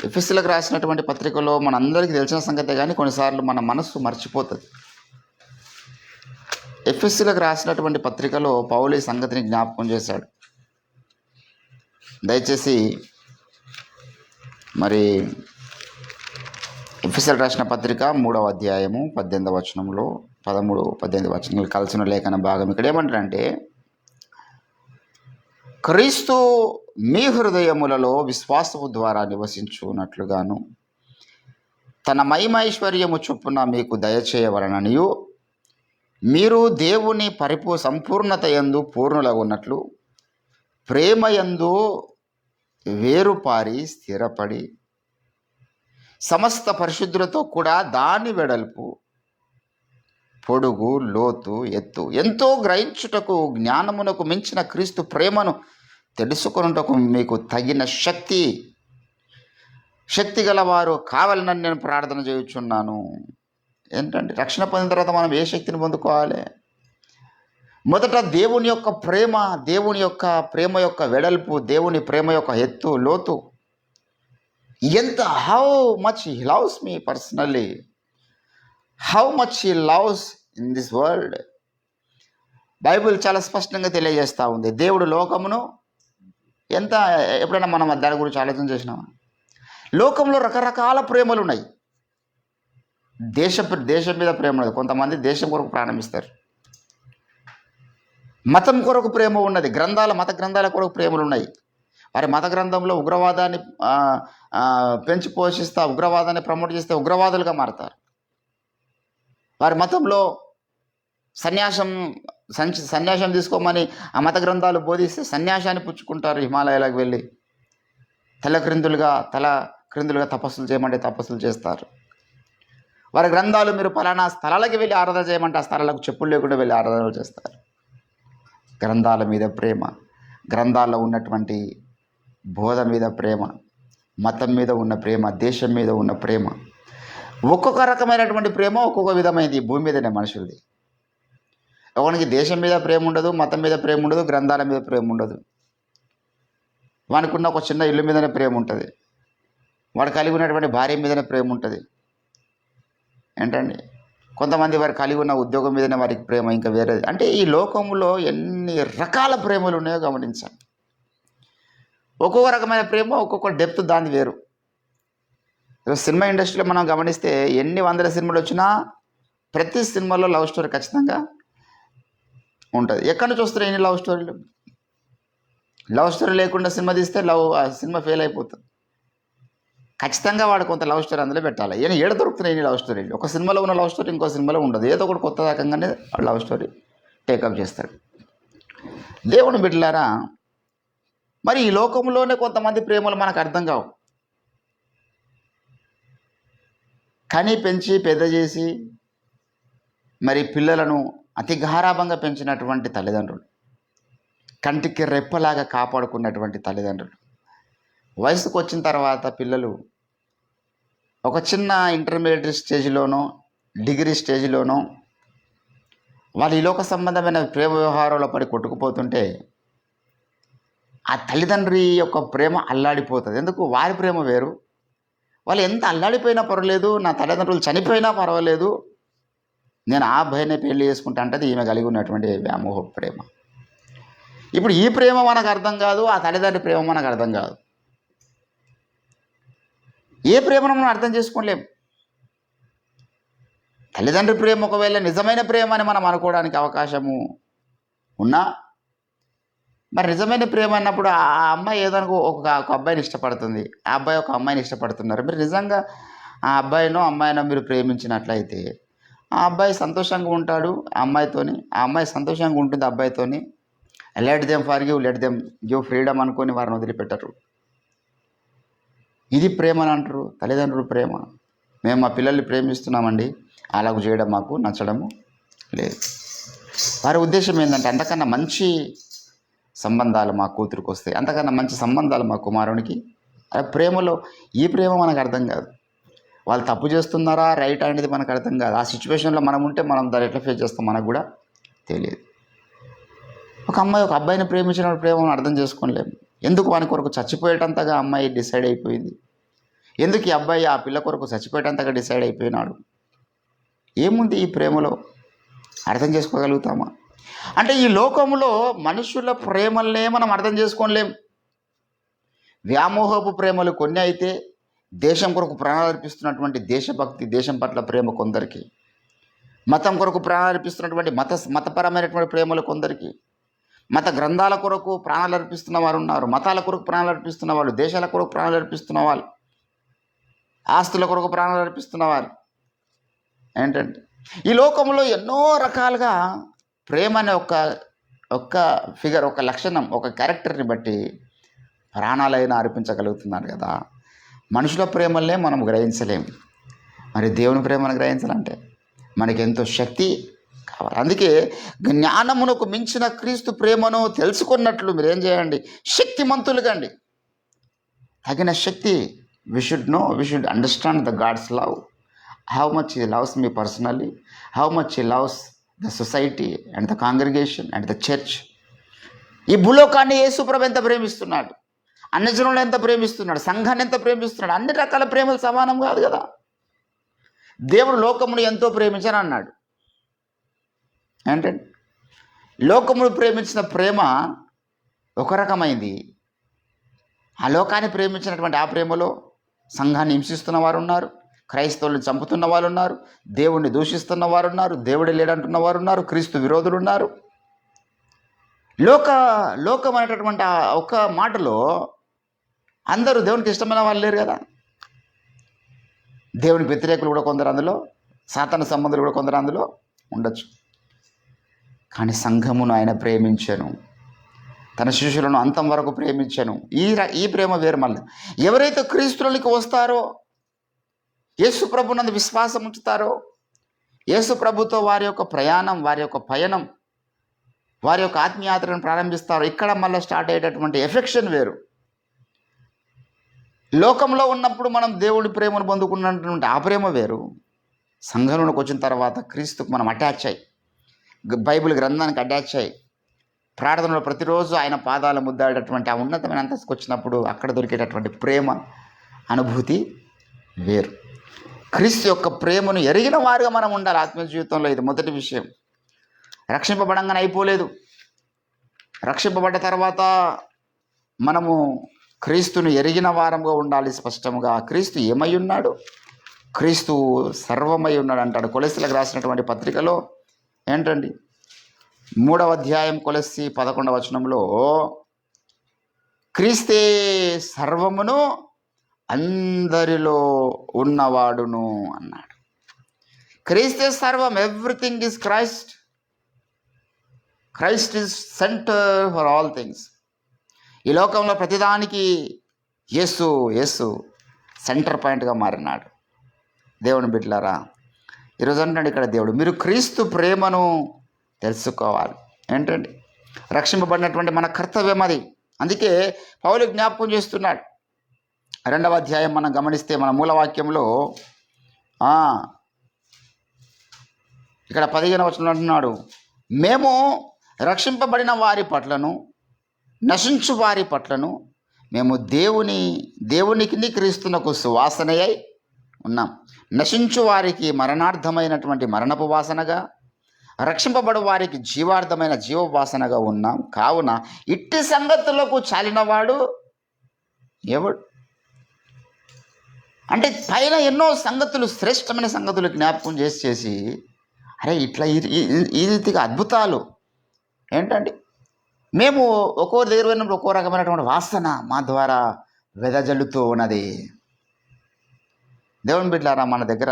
ఎఫెసీయులకు రాసినటువంటి పత్రికలో మనందరికీ తెలిసిన సంగతే, కానీ కొన్నిసార్లు మన మనస్సు మర్చిపోతుంది. ఎఫెసీయులకు రాసినటువంటి పత్రికలో పౌలు ఈ సంగతిని జ్ఞాపకం చేశాడు. దయచేసి మరి ఎఫెసీయులకు రాసిన పత్రిక 3వ అధ్యాయము 18వ వచనంలో 13-18 వచనాలు కలిసిన లేఖన భాగం. ఇక్కడ ఏమంటారంటే, క్రీస్తు మీ హృదయములలో విశ్వాసము ద్వారా నివసించున్నట్లుగాను తన మహిమైశ్వర్యము చొప్పున మీకు దయచేయవలననియు మీరు దేవుని సంపూర్ణత యందు పూర్ణులగున్నట్లు ప్రేమయందు వేరుపారి స్థిరపడి సమస్త పరిశుద్ధులతో కూడా దాని వెడల్పు, పొడుగు, లోతు, ఎత్తు ఎంతో గ్రహించుటకు జ్ఞానమునకు మించిన క్రీస్తు ప్రేమను తెలుసుకొనుటకు మీకు తగిన శక్తి గలవారు కావాలని నేను ప్రార్థన చేయుచున్నాను. ఏంటంటే, రక్షణ పొందిన తర్వాత మనం ఏ శక్తిని పొందుకోవాలి? మొదట దేవుని యొక్క ప్రేమ, దేవుని యొక్క ప్రేమ యొక్క వెడల్పు, దేవుని ప్రేమ యొక్క ఎత్తు లోతు, ఎంత how much he loves me personally, how much he loves in this world. Bible చాలా స్పష్టంగా తెలియజేస్తూ ఉంది. దేవుడు లోకమును ఎంత, ఎప్పుడైనా మనం దాని గురించి ఆలోచన చేసినామా? లోకంలో రకరకాల ప్రేమలు ఉన్నాయి. దేశం మీద ప్రేమ ఉన్నది. కొంతమంది దేశం కొరకు ప్రాణం ఇస్తారు. మతం కొరకు ప్రేమ ఉన్నది. మత గ్రంథాల కొరకు ప్రేమలు ఉన్నాయి. వారి మత గ్రంథంలో ఉగ్రవాదాన్ని పెంచి పోషిస్తా, ఉగ్రవాదాన్ని ప్రమోట్ చేస్తే ఉగ్రవాదులుగా మారతారు. వారి మతంలో సన్యాసం తీసుకోమని ఆ మత గ్రంథాలు బోధిస్తే సన్యాసాన్ని పుచ్చుకుంటారు. హిమాలయాలకు వెళ్ళి తల క్రిందులుగా తపస్సులు చేయమంటే తపస్సులు చేస్తారు. వారి గ్రంథాలు మీరు ఫలానా స్థలాలకు వెళ్ళి ఆరాధన చేయమంటే ఆ స్థలాలకు చెప్పులు లేకుండా వెళ్ళి ఆరాధనలు చేస్తారు. గ్రంథాల మీద ప్రేమ, గ్రంథాల్లో ఉన్నటువంటి బోధ మీద ప్రేమ, మతం మీద ఉన్న ప్రేమ, దేశం మీద ఉన్న ప్రేమ, ఒక్కొక్క రకమైనటువంటి ప్రేమ ఒక్కొక్క విధమైనది. భూమి మీదనే మనుషులది. ఎవరికి దేశం మీద ప్రేమ ఉండదు, మతం మీద ప్రేమ ఉండదు, గ్రంథాల మీద ప్రేమ ఉండదు. వానికి ఉన్న ఒక చిన్న ఇల్లు మీదనే ప్రేమ ఉంటుంది. వాడు కలిగి ఉన్నటువంటి భార్య మీదనే ప్రేమ ఉంటుంది. ఏంటండి, కొంతమంది వారు కలిగి ఉన్న ఉద్యోగం మీదనే వారికి ప్రేమ, ఇంకా వేరేది. అంటే ఈ లోకంలో ఎన్ని రకాల ప్రేమలు ఉన్నాయో గమనించాలి. ఒక్కొక్క రకమైన ప్రేమ, ఒక్కొక్క డెప్త్ దాని వేరు. సినిమా ఇండస్ట్రీలో మనం గమనిస్తే ఎన్ని వందల సినిమాలు వచ్చినా ప్రతి సినిమాలో లవ్ స్టోరీ ఖచ్చితంగా ఉంటుంది. ఎక్కడి నుంచి వస్తున్నాయి ఎన్ని లవ్ స్టోరీలు? లవ్ స్టోరీ లేకుండా సినిమా తీస్తే ఆ సినిమా ఫెయిల్ అయిపోతుంది. ఖచ్చితంగా వాడు కొంత లవ్ స్టోరీ అందులో పెట్టాలి. ఏడ దొరుకుతున్నాయి ఎన్ని లవ్ స్టోరీలు? ఒక సినిమాలో ఉన్న లవ్ స్టోరీ ఇంకో సినిమాలో ఉండదు. ఏదో ఒకటి కొత్త రకంగానే లవ్ స్టోరీ టేకప్ చేస్తాడు. దేవుని బిడ్డలారా, మరి ఈ లోకంలోనే కొంతమంది ప్రేమలు మనకు అర్థం కావు. కని పెంచి పెద్ద చేసి మరి పిల్లలను అతి గారాభంగా పెంచినటువంటి తల్లిదండ్రులు, కంటికి రెప్పలాగా కాపాడుకున్నటువంటి తల్లిదండ్రులు, వయసుకు వచ్చిన తర్వాత పిల్లలు ఒక చిన్న ఇంటర్మీడియట్ స్టేజ్లోనో డిగ్రీ స్టేజ్లోనో వాళ్ళు ఈ లోక సంబంధమైన ప్రేమ వ్యవహారంలో పడి కొట్టుకుపోతుంటే ఆ తల్లిదండ్రి యొక్క ప్రేమ అల్లాడిపోతుంది. ఎందుకు? వారి ప్రేమ వేరు. వాళ్ళు ఎంత అల్లాడిపోయినా పర్వాలేదు, నా తల్లిదండ్రులు చనిపోయినా పర్వాలేదు, నేను ఆ అబ్బాయినే పెళ్లి చేసుకుంటా అంటే ఈమె కలిగి ఉన్నటువంటి వ్యామోహ ప్రేమ. ఇప్పుడు ఈ ప్రేమ మనకు అర్థం కాదు, ఆ తల్లిదండ్రి ప్రేమ మనకు అర్థం కాదు. ఏ ప్రేమను మనం అర్థం చేసుకోలేం. తల్లిదండ్రి ప్రేమ ఒకవేళ నిజమైన ప్రేమ అని మనం అనుకోవడానికి అవకాశము ఉన్నా, మరి నిజమైన ప్రేమ అన్నప్పుడు ఆ అమ్మాయి ఏదనుకో ఒక అబ్బాయిని ఇష్టపడుతుంది, ఆ అబ్బాయి ఒక అమ్మాయిని ఇష్టపడుతున్నారు. మీరు నిజంగా ఆ అబ్బాయినో అమ్మాయినో మీరు ప్రేమించినట్లయితే ఆ అబ్బాయి సంతోషంగా ఉంటాడు ఆ అమ్మాయితోని, ఆ అమ్మాయి సంతోషంగా ఉంటుంది ఆ అబ్బాయితోని. Let them forgive, let them give freedom అనుకొని వారిని వదిలిపెట్టరు. ఇది ప్రేమ అని అంటారు, తల్లిదండ్రుల ప్రేమ. మేము మా పిల్లల్ని ప్రేమిస్తున్నామండి, అలాగ చేయడం మాకు నచ్చడము లేదు. వారి ఉద్దేశం ఏంటంటే అంతకన్నా మంచి సంబంధాలు మా కూతురికి వస్తాయి, అంతకన్నా మంచి సంబంధాలు మా కుమారునికి. ప్రేమలో ఈ ప్రేమ మనకు అర్థం కాదు. వాళ్ళు తప్పు చేస్తున్నారా రైట్ అనేది మనకు అర్థం కాదు. ఆ సిచ్యువేషన్లో మనం ఉంటే మనం దాన్ని ఎట్లా ఫేస్ చేస్తాం మనకు కూడా తెలియదు. ఒక అమ్మాయి ఒక అబ్బాయిని ప్రేమించిన ప్రేమను అర్థం చేసుకోలేము. ఎందుకు వాని కొరకు చచ్చిపోయేటంతగా అమ్మాయి డిసైడ్ అయిపోయింది? ఎందుకు ఈ అబ్బాయి ఆ పిల్ల కొరకు చచ్చిపోయేటంతగా డిసైడ్ అయిపోయినాడు? ఏముంది ఈ ప్రేమలో? అర్థం చేసుకోగలుగుతామా? అంటే ఈ లోకంలో మనుషుల ప్రేమలనే మనం అర్థం చేసుకోలేం. వ్యామోహపు ప్రేమలు కొన్ని అయితే, దేశం కొరకు ప్రాణాలు అర్పిస్తున్నటువంటి దేశభక్తి, దేశం పట్ల ప్రేమ కొందరికి, మతం కొరకు ప్రాణాలు అర్పిస్తున్నటువంటి మతపరమైనటువంటి ప్రేమలు కొందరికి, మత గ్రంథాల కొరకు ప్రాణాలు అర్పిస్తున్న వారు ఉన్నారు, మతాల కొరకు ప్రాణాలు అర్పిస్తున్న వాళ్ళు, దేశాల కొరకు ప్రాణాలు అర్పిస్తున్న వాళ్ళు, ఆస్తుల కొరకు ప్రాణాలు అర్పిస్తున్న వారు. ఏంటంటే ఈ లోకంలో ఎన్నో రకాలుగా ప్రేమ అనే ఒక ఫిగర్, ఒక లక్షణం, ఒక క్యారెక్టర్ని బట్టి ప్రాణాలైనా అర్పించగలుగుతున్నారు కదా. మనుషుల ప్రేమలనే మనం గ్రహించలేము, మరి దేవుని ప్రేమను గ్రహించాలంటే మనకి ఎంతో శక్తి కావాలి. అందుకే జ్ఞానమునకు మించిన క్రీస్తు ప్రేమను తెలుసుకున్నట్లు మీరేం చేయండి? శక్తిమంతులుగా అండి. తగిన శక్తి. we should understand the God's love, how much he loves me personally, how much he loves the society and the congregation and the church. ఈ భూలోకాన్ని యేసుప్రభు ఎంత ప్రేమిస్తున్నాడు, అన్ని జనులను ఎంత ప్రేమిస్తున్నాడు, సంఘాన్ని ఎంత ప్రేమిస్తున్నాడు. అన్ని రకాల ప్రేమలు సమానం కాదు కదా. దేవుడు లోకమును ఎంతో ప్రేమించని అన్నాడు. ఏంటంటే లోకమును ప్రేమించిన ప్రేమ ఒక రకమైంది. ఆ లోకాన్ని ప్రేమించినటువంటి ఆ ప్రేమలో సంఘాన్ని హింసిస్తున్న వారు ఉన్నారు, క్రైస్తవులను చంపుతున్న వాళ్ళు ఉన్నారు, దేవుణ్ణి దూషిస్తున్న వారు ఉన్నారు, దేవుడే లేడంటున్న వారు ఉన్నారు, క్రీస్తు విరోధులు ఉన్నారు. లోకం అనేటటువంటి ఆ ఒక్క మాటలో అందరూ దేవునికి ఇష్టమైన వాళ్ళు లేరు కదా. దేవునికి వ్యతిరేకులు కూడా కొందరు అందులో, సాతాను సంబంధులు కూడా కొందరు అందులో ఉండొచ్చు. కానీ సంఘమును ఆయన ప్రేమించను, తన శిష్యులను అంతం వరకు ప్రేమించను. ఈ ప్రేమ వేరు. మళ్ళీ ఎవరైతే క్రీస్తులోనికి వస్తారో, యేసు ప్రభునందు విశ్వాసం ఉంచుతారో, యేసు ప్రభుతో వారి యొక్క ప్రయాణం, వారి యొక్క పయనం, వారి యొక్క ఆత్మీయాత్రను ప్రారంభిస్తారో, ఇక్కడ మళ్ళీ స్టార్ట్ అయ్యేటటువంటి ఎఫెక్షన్ వేరు. లోకంలో ఉన్నప్పుడు మనం దేవుడి ప్రేమను పొందుకున్నటువంటి ఆ ప్రేమ వేరు. సంఘంలోకి వచ్చిన తర్వాత క్రీస్తుకు మనం అటాచ్ అయ్యి, బైబిల్ గ్రంథానికి అటాచ్ అయ్యి, ప్రార్థనలో ప్రతిరోజు ఆయన పాదాల ముద్దాడేటటువంటి ఆ ఉన్నతమైన అంతస్తుకు వచ్చినప్పుడు అక్కడ దొరికేటటువంటి ప్రేమ అనుభూతి వేరు. క్రీస్తు యొక్క ప్రేమను ఎరిగిన వారుగా మనం ఉండాలి ఆత్మీయ జీవితంలో. ఇది మొదటి విషయం. రక్షింపబడంగానే అయిపోలేదు. రక్షింపబడ్డ తర్వాత మనము క్రీస్తును ఎరిగిన వారంగా ఉండాలి స్పష్టంగా. క్రీస్తు ఏమై ఉన్నాడు? క్రీస్తు సర్వమై ఉన్నాడు అంటాడు కొలస్సీలకు రాసినటువంటి పత్రికలో. ఏంటండి 3వ అధ్యాయం కొలస్సీ 11వ వచనంలో క్రీస్తే సర్వమును అందరిలో ఉన్నవాడును అన్నాడు. క్రీస్తే సర్వం. Everything is Christ. Christ is centre for all things. ఈ లోకంలో ప్రతిదానికి యేసు సెంటర్ పాయింట్గా మారినాడు. దేవుని బిడ్డలారా, ఈరోజు అంటాడు ఇక్కడ దేవుడు, మీరు క్రీస్తు ప్రేమను తెలుసుకోవాలి. ఏంటండి రక్షింపబడినటువంటి మన కర్తవ్యం అది. అందుకే పౌలు జ్ఞాపకం చేస్తున్నాడు. 2వ అధ్యాయం మనం గమనిస్తే మన మూలవాక్యంలో ఇక్కడ 15వ వచనంలో అంటున్నాడు, మేము రక్షింపబడిన వారి పట్లను, నశించు వారి పట్లను మేము దేవునికి క్రీస్తునకు సువాసనయై ఉన్నాం. నశించు వారికి మరణార్థమైనటువంటి మరణపు వాసనగా, రక్షింపబడు వారికి జీవార్థమైన జీవవాసనగా ఉన్నాం. కావున ఇట్టి సంగతులకు చాలినవాడు ఎవడు? అంటే పైన ఎన్నో సంగతులు, శ్రేష్టమైన సంగతులు జ్ఞాపకం చేసి అరే ఇట్లా ఈ రీతిగా అద్భుతాలు ఏంటండి. మేము ఒక్కొక్క దగ్గర పోయినప్పుడు ఒక్కో రకమైనటువంటి వాసన మా ద్వారా వెదజల్లుతూ ఉన్నది. దేవుని బిడ్డలారా, మన దగ్గర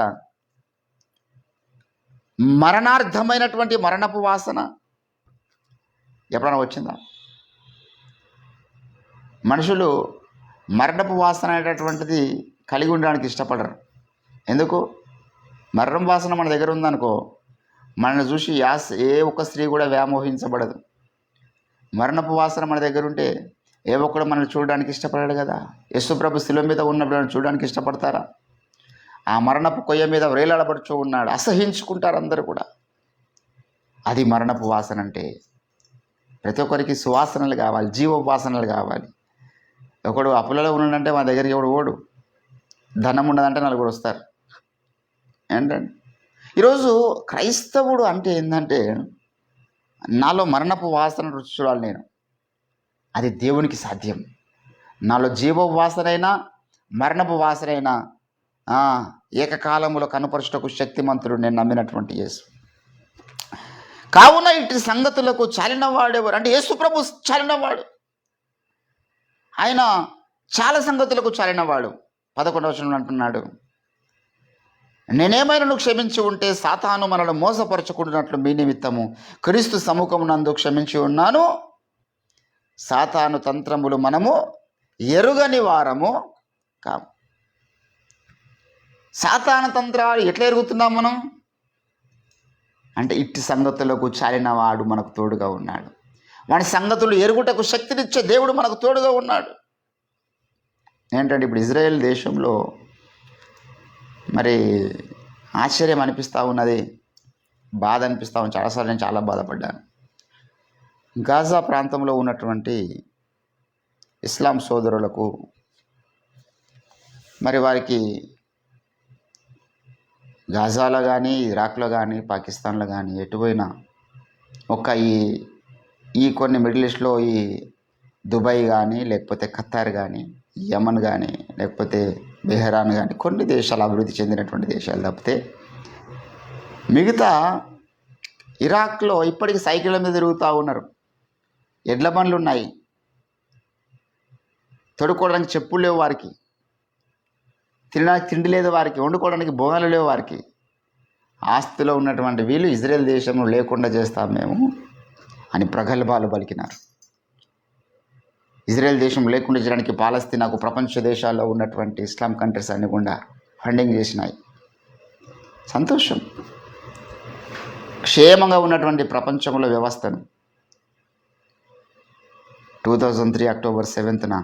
మరణార్థమైనటువంటి మరణపు వాసన ఎప్పుడైనా వచ్చిందా? మనుషులు మరణపు వాసన అనేటటువంటిది కలిగి ఉండడానికి ఇష్టపడరు. ఎందుకు? మరణం వాసన మన దగ్గర ఉందనుకో, మనల్ని చూసి ఏ ఒక్క స్త్రీ కూడా వ్యామోహించబడదు. మరణపు వాసన మన దగ్గర ఉంటే ఏ ఒక్కడు మనల్ని చూడడానికి ఇష్టపడాడు కదా. యేసుప్రభు శిలువ మీద ఉన్నప్పుడు మనం చూడడానికి ఇష్టపడతారా? ఆ మరణపు కొయ్య మీద వ్రేలాడబడుచూ ఉన్నాడు, అసహించుకుంటారు అందరూ కూడా. అది మరణపు వాసన అంటే. ప్రతి ఒక్కరికి సువాసనలు కావాలి, జీవవాసనలు కావాలి. ఒకడు అప్పులలో ఉన్నాడంటే మా దగ్గరికి ఎవడు ఓడు, ధనం ఉండదంటే నలుగురు వస్తారు. ఏంటండి ఈరోజు క్రైస్తవుడు అంటే ఏంటంటే, నాలో మరణపు వాసన రుచి చూడాలి నేను. అది దేవునికి సాధ్యం. నాలో జీవ వాసనైనా మరణపు వాసనైనా ఏకకాలంలో కనుపరచుటకు శక్తిమంతుడు నేను నమ్మినటువంటి యేసు. కావున ఇటు సంగతులకు చాలినవాడెవరు అంటే యేసు ప్రభు చాలినవాడు. ఆయన చాలా సంగతులకు చాలినవాడు. 11వ వచనంలో అంటున్నాడు, నేనేమైనా నువ్వు క్షమించి ఉంటే సాతాను మనల్ని మోసపరచుకుంటున్నట్లు మీ నిమిత్తము క్రీస్తు సముఖమునందు క్షమించి ఉన్నాను. సాతాను తంత్రములు మనము ఎరుగని వారము కాము. సాతాను తంత్రాలు ఎట్లా ఎరుగుతున్నాం మనం అంటే, ఇట్టి సంగతులకు చాలిన వాడు మనకు తోడుగా ఉన్నాడు. వాడి సంగతులు ఎరుగుటకు శక్తినిచ్చే దేవుడు మనకు తోడుగా ఉన్నాడు. ఏంటంటే ఇప్పుడు ఇజ్రాయెల్ దేశంలో మరి ఆశ్చర్యం అనిపిస్తూ ఉన్నది. బాధ అనిపిస్తూ ఉంది. చాలాసార్లు నేను చాలా బాధపడ్డాను. గాజా ప్రాంతంలో ఉన్నటువంటి ఇస్లాం సోదరులకు మరి వారికి గాజాలో కానీ, ఇరాక్లో కానీ, పాకిస్తాన్లో కానీ ఎటుపోయినా ఒక ఈ కొన్ని మిడిల్ ఈస్ట్లో ఈ దుబాయ్ కానీ, లేకపోతే ఖతార్ కానీ, యమన్ కానీ, లేకపోతే బెహ్రాన్ కానీ కొన్ని దేశాలు అభివృద్ధి చెందినటువంటి దేశాలు తప్పితే మిగతా ఇరాక్లో ఇప్పటికీ సైకిళ్ళ మీద తిరుగుతూ ఉన్నారు. ఎడ్ల బండ్లు ఉన్నాయి, తొడుక్కోవడానికి చెప్పులు లేవు వారికి, తినడానికి తిండి లేదు వారికి, వండుకోవడానికి బోనాలు లేవు వారికి. ఆస్తిలో ఉన్నటువంటి వీళ్ళు ఇజ్రాయెల్ దేశంలో లేకుండా చేస్తాం మేము అని ప్రగల్భాలు పలికినారు. ఇజ్రాయెల్ దేశం లేకుండా చేయడానికి పాలస్తీనాకు ప్రపంచ దేశాల్లో ఉన్నటువంటి ఇస్లాం కంట్రీస్ అన్ని కూడా ఫండింగ్ చేసినాయి. సంతోషం. క్షేమంగా ఉన్నటువంటి ప్రపంచంలో వ్యవస్థను 2003 అక్టోబర్ 7న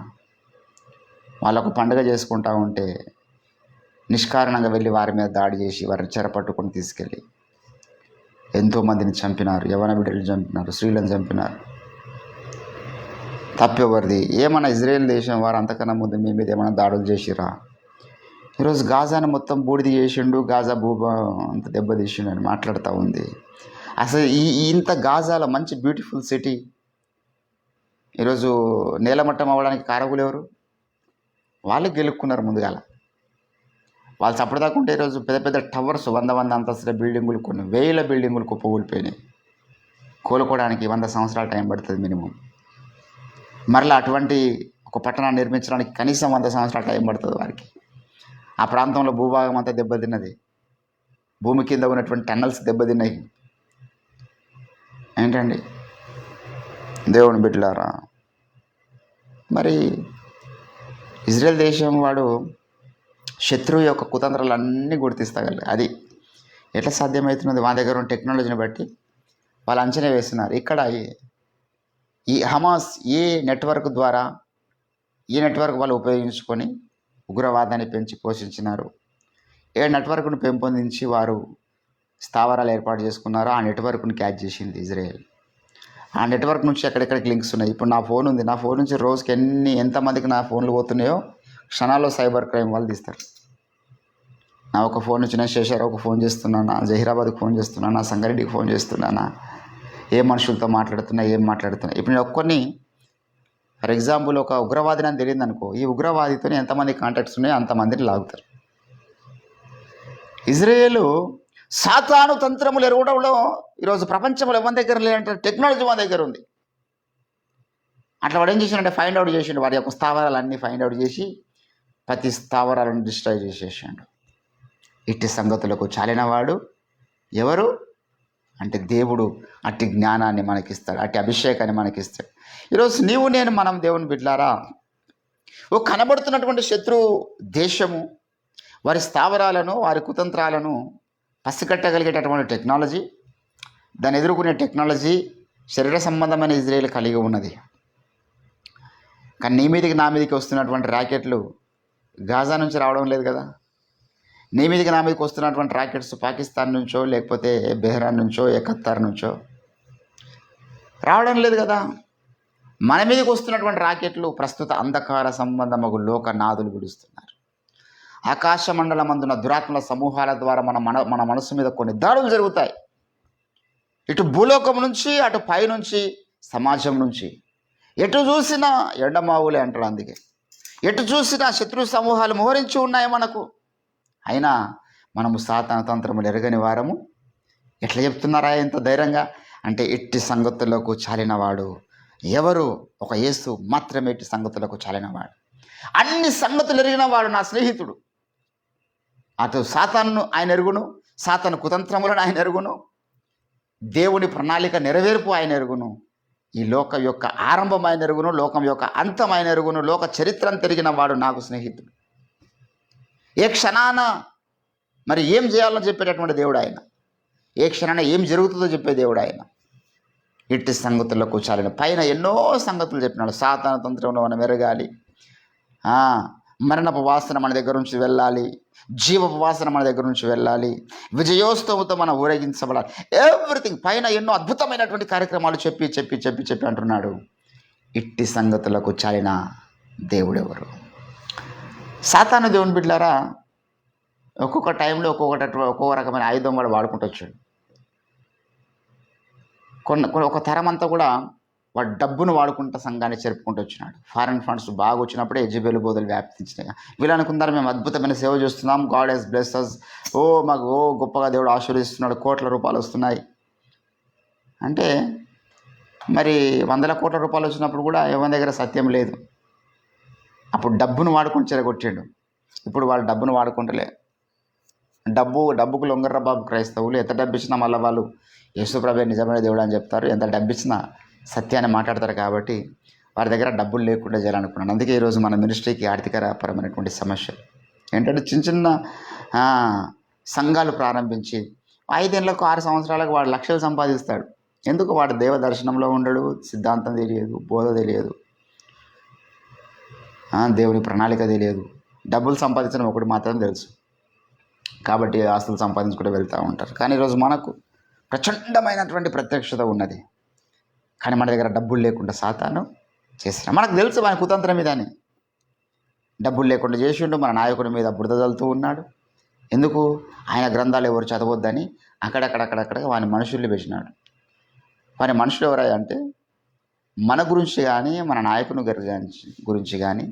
వాళ్ళకు పండుగ చేసుకుంటా ఉంటే నిష్కారణంగా వెళ్ళి వారి మీద దాడి చేసి వారిని చెరపట్టుకొని తీసుకెళ్ళి ఎంతోమందిని చంపినారు. యవన బిడ్డలు చంపినారు, స్త్రీలను చంపినారు. తప్పెవరిది? ఏమన్నా ఇజ్రాయెల్ దేశం వారు అంతకన్నా ముందు మీ మీద ఏమైనా దాడులు చేసిరా? ఈరోజు గాజాను మొత్తం బూడిద చేసిండు, గాజా భూభా అంత దెబ్బతీసిండు అని మాట్లాడుతూ ఉంది. అసలు ఇంత గాజాల మంచి బ్యూటిఫుల్ సిటీ ఈరోజు నేలమట్టం అవ్వడానికి కారకులు ఎవరు? వాళ్ళే గెలుక్కున్నారు ముందుగాల. వాళ్ళు చప్పటిదాకా ఉంటే ఈరోజు పెద్ద పెద్ద టవర్స్ 100 అంతస్తుల బిల్డింగులు, కొన్ని వేల బిల్డింగులు కుప్పకూలిపోయినాయి. కోలుకోవడానికి 100 సంవత్సరాల టైం పడుతుంది మినిమం. మరలా అటువంటి ఒక పట్టణాన్ని నిర్మించడానికి కనీసం 100 సంవత్సరాల టైం పడుతుంది వారికి. ఆ ప్రాంతంలో భూభాగం అంతా దెబ్బతిన్నది, భూమి కింద ఉన్నటువంటి టన్నల్స్ దెబ్బతిన్నాయి. ఏంటండి దేవుని బిడ్డలారా, మరి ఇజ్రాయెల్ దేశం వాడు శత్రువు యొక్క కుతంత్రాలన్నీ గుర్తిస్తగలరు. అది ఎట్లా సాధ్యమవుతున్నది? మా దగ్గర ఉన్న టెక్నాలజీని బట్టి వాళ్ళు అంచనా వేస్తున్నారు. ఇక్కడ ఈ హమాస్ ఏ నెట్వర్క్ ద్వారా, ఏ నెట్వర్క్ వాళ్ళు ఉపయోగించుకొని ఉగ్రవాదాన్ని పెంచి పోషించినారు, ఏ నెట్వర్క్ను పెంపొందించి వారు స్థావరాలు ఏర్పాటు చేసుకున్నారో ఆ నెట్వర్క్ను క్యాచ్ చేసింది ఇజ్రాయెల్. ఆ నెట్వర్క్ నుంచి ఎక్కడెక్కడికి లింక్స్ ఉన్నాయి. ఇప్పుడు నా ఫోన్ ఉంది, నా ఫోన్ నుంచి రోజుకి ఎంతమందికి నా ఫోన్లు పోతున్నాయో క్షణాల్లో సైబర్ క్రైమ్ వాళ్ళు తీస్తారు. నా ఒక ఫోన్ నుంచి నేను శేషారావుకు ఫోన్ చేస్తున్నానా, జహీరాబాద్కి ఫోన్ చేస్తున్నానా, సంగారెడ్డికి ఫోన్ చేస్తున్నానా, ఏ మనుషులతో మాట్లాడుతున్నా, ఏం మాట్లాడుతున్నా. ఇప్పుడు నేను ఒక్కొని ఫర్ ఎగ్జాంపుల్ ఒక ఉగ్రవాదిని అని తెలియదు అనుకో, ఈ ఉగ్రవాదితో ఎంతమంది కాంటాక్ట్స్ ఉన్నాయో అంతమందిని లాగుతారు. ఇజ్రాయేలు సాతాను తంత్రములు ఎరగడంలో ఈరోజు ప్రపంచంలో ఎవరి దగ్గర లేదంటే టెక్నాలజీ మన దగ్గర ఉంది. అట్లా వాడు ఏం చేసిండే, ఫైండ్ అవుట్ చేసిండు. వారి యొక్క స్థావరాలన్నీ ఫైండ్ అవుట్ చేసి ప్రతి స్థావరాలను డిస్ట్రాయ్ చేసేసాడు. ఇట్టి సంగతులకు చాలినవాడు ఎవరు అంటే దేవుడు అట్టి జ్ఞానాన్ని మనకిస్తాడు, అట్టి అభిషేకాన్ని మనకిస్తాడు. ఈరోజు నీవు నేను మనం దేవుని బిడ్డలారా, ఓ కనబడుతున్నటువంటి శత్రు దేశము వారి స్థావరాలను, వారి కుతంత్రాలను పసిగట్టగలిగేటటువంటి టెక్నాలజీ, దాన్ని ఎదుర్కొనే టెక్నాలజీ శరీర సంబంధమైన ఇజ్రాయెల్ కలిగి ఉన్నది. కానీ నీ మీదకి నా మీదకి వస్తున్నటువంటి ర్యాకెట్లు గాజా నుంచి రావడం లేదు కదా. నీ మీదకి నా మీదకి వస్తున్నటువంటి ర్యాకెట్స్ పాకిస్తాన్ నుంచో, లేకపోతే బెహ్రాన్ నుంచో, ఖతార్ నుంచో రావడం లేదు కదా. మన మీదకి వస్తున్నటువంటి రాకెట్లు ప్రస్తుత అంధకార సంబంధమగు లోకనాథులు విడుస్తున్నారు. ఆకాశ మండలమందున దురాత్మల సమూహాల ద్వారా మన మనసు మీద కొన్ని దాడులు జరుగుతాయి. ఇటు భూలోకం నుంచి, అటు పైనుంచి, సమాజం నుంచి, ఎటు చూసినా ఎండమావులే అంటాడు. అందుకే ఎటు చూసినా శత్రు సమూహాలు మోహరించి ఉన్నాయి మనకు. అయినా మనము సాతాను తంత్రములు ఎరగని వారము. ఎట్లా చెప్తున్నారా ఇంత ధైర్యంగా అంటే, ఎట్టి సంగతులకు చాలినవాడు ఎవరు? ఒక యేసు మాత్రమే ఎట్టి సంగతులకు చాలినవాడు. అన్ని సంగతులు ఎరిగిన వాడు నా స్నేహితుడు. అటు సాతాను ఆయన ఎరుగును, సాతాను కుతంత్రములను ఆయన ఎరుగును, దేవుని ప్రణాళిక నెరవేర్పు ఆయన ఎరుగును, ఈ లోకం యొక్క ఆరంభం ఆయన ఎరుగును, లోకం యొక్క అంతం ఆయన ఎరుగును, లోక చరిత్రను తిరిగిన వాడు నాకు స్నేహితుడు. ఏ క్షణాన మరి ఏం చేయాలో చెప్పేటటువంటి దేవుడు ఆయన, ఏ క్షణాన ఏం జరుగుతుందో చెప్పే దేవుడు ఆయన. ఇట్టి సంగతులకు చాలిన పైన ఎన్నో సంగతులు చెప్పినాడు. సాతాను తంత్రంలో మనం ఎరగాలి, మరణపు వాసన మన దగ్గర నుంచి వెళ్ళాలి, జీవపు వాసన మన దగ్గర నుంచి వెళ్ళాలి, విజయోత్సవంతో మనం ఊరేగించబడాలి. ఎవ్రీథింగ్ పైన ఎన్నో అద్భుతమైనటువంటి కార్యక్రమాలు చెప్పి చెప్పి చెప్పి చెప్పి అంటున్నాడు. ఇట్టి సంగతులకు చాలిన దేవుడెవరు? సాతాను దేవుని బిడ్డలారా, ఒక్కొక్క టైంలో ఒక్కొక్క రకమైన ఆయుధం వాడుకుంటూ వచ్చాడు. ఒక తరం అంతా కూడా వాడు డబ్బును వాడుకుంటూ సంఘాన్ని జరుపుకుంటూ వచ్చినాడు. ఫారిన్ ఫండ్స్ బాగా వచ్చినప్పుడే యెజెబెలు బోధలు వ్యాప్తించినాయి. వీళ్ళు అనుకున్నారు మేము అద్భుతమైన సేవ చేస్తున్నాం, గాడ్ హెస్ బ్లెస్డ్ us, మాకు గొప్పగా దేవుడు ఆశీర్వదిస్తున్నాడు, కోట్ల రూపాయలు వస్తున్నాయి అంటే మరి 100 కోట్ల రూపాయలు వచ్చినప్పుడు కూడా ఎవరి దగ్గర సత్యం లేదు. అప్పుడు డబ్బును వాడుకొని చెరగొట్టాడు. ఇప్పుడు వాళ్ళు డబ్బును వాడుకుంటలే. డబ్బుకు లొంగర్ర బాబు క్రైస్తవులు. ఎంత డబ్బు ఇచ్చినా మళ్ళీ వాళ్ళు యేసుప్రభువే నిజమైన దేవుడు అని చెప్తారు. ఎంత డబ్బు ఇచ్చినా సత్యాన్ని మాట్లాడతారు. కాబట్టి వారి దగ్గర డబ్బులు లేకుండా చేయాలనుకున్నాను. అందుకే ఈరోజు మన మినిస్ట్రీకి ఆర్థికపరమైనటువంటి సమస్యలు ఏంటంటే చిన్న చిన్న సంఘాలు ప్రారంభించి 5 ఏళ్ళకు 6 సంవత్సరాలకు వాడు లక్షలు సంపాదిస్తాడు. ఎందుకు? వాడు దేవ దర్శనంలో ఉండడు, సిద్ధాంతం తెలియదు, బోధ తెలియదు, దేవుని ప్రణాళిక తెలియదు. డబ్బులు సంపాదించడం ఒకటి మాత్రం తెలుసు. కాబట్టి ఆస్తులు సంపాదించుకుంటూ వెళ్తూ ఉంటారు. కానీ ఈరోజు మనకు ప్రచండమైనటువంటి ప్రత్యక్షత ఉన్నది. కానీ మన దగ్గర డబ్బులు లేకుండా సాతాను చేసిన మనకు తెలుసు మన కుతంత్రం ఇదని. డబ్బులు లేకుండా చేసిండు. మన నాయకుడి మీద బురద చల్లుతూ ఉన్నాడు. ఎందుకు? ఆయన గ్రంథాలు ఎవరు చదవద్దని అక్కడక్కడ వాని మనుషుల్ని పెట్టినాడు. వాని మనుషులు ఎవరయ్యా అంటే మన గురించి కానీ మన నాయకుని గురించి కానీ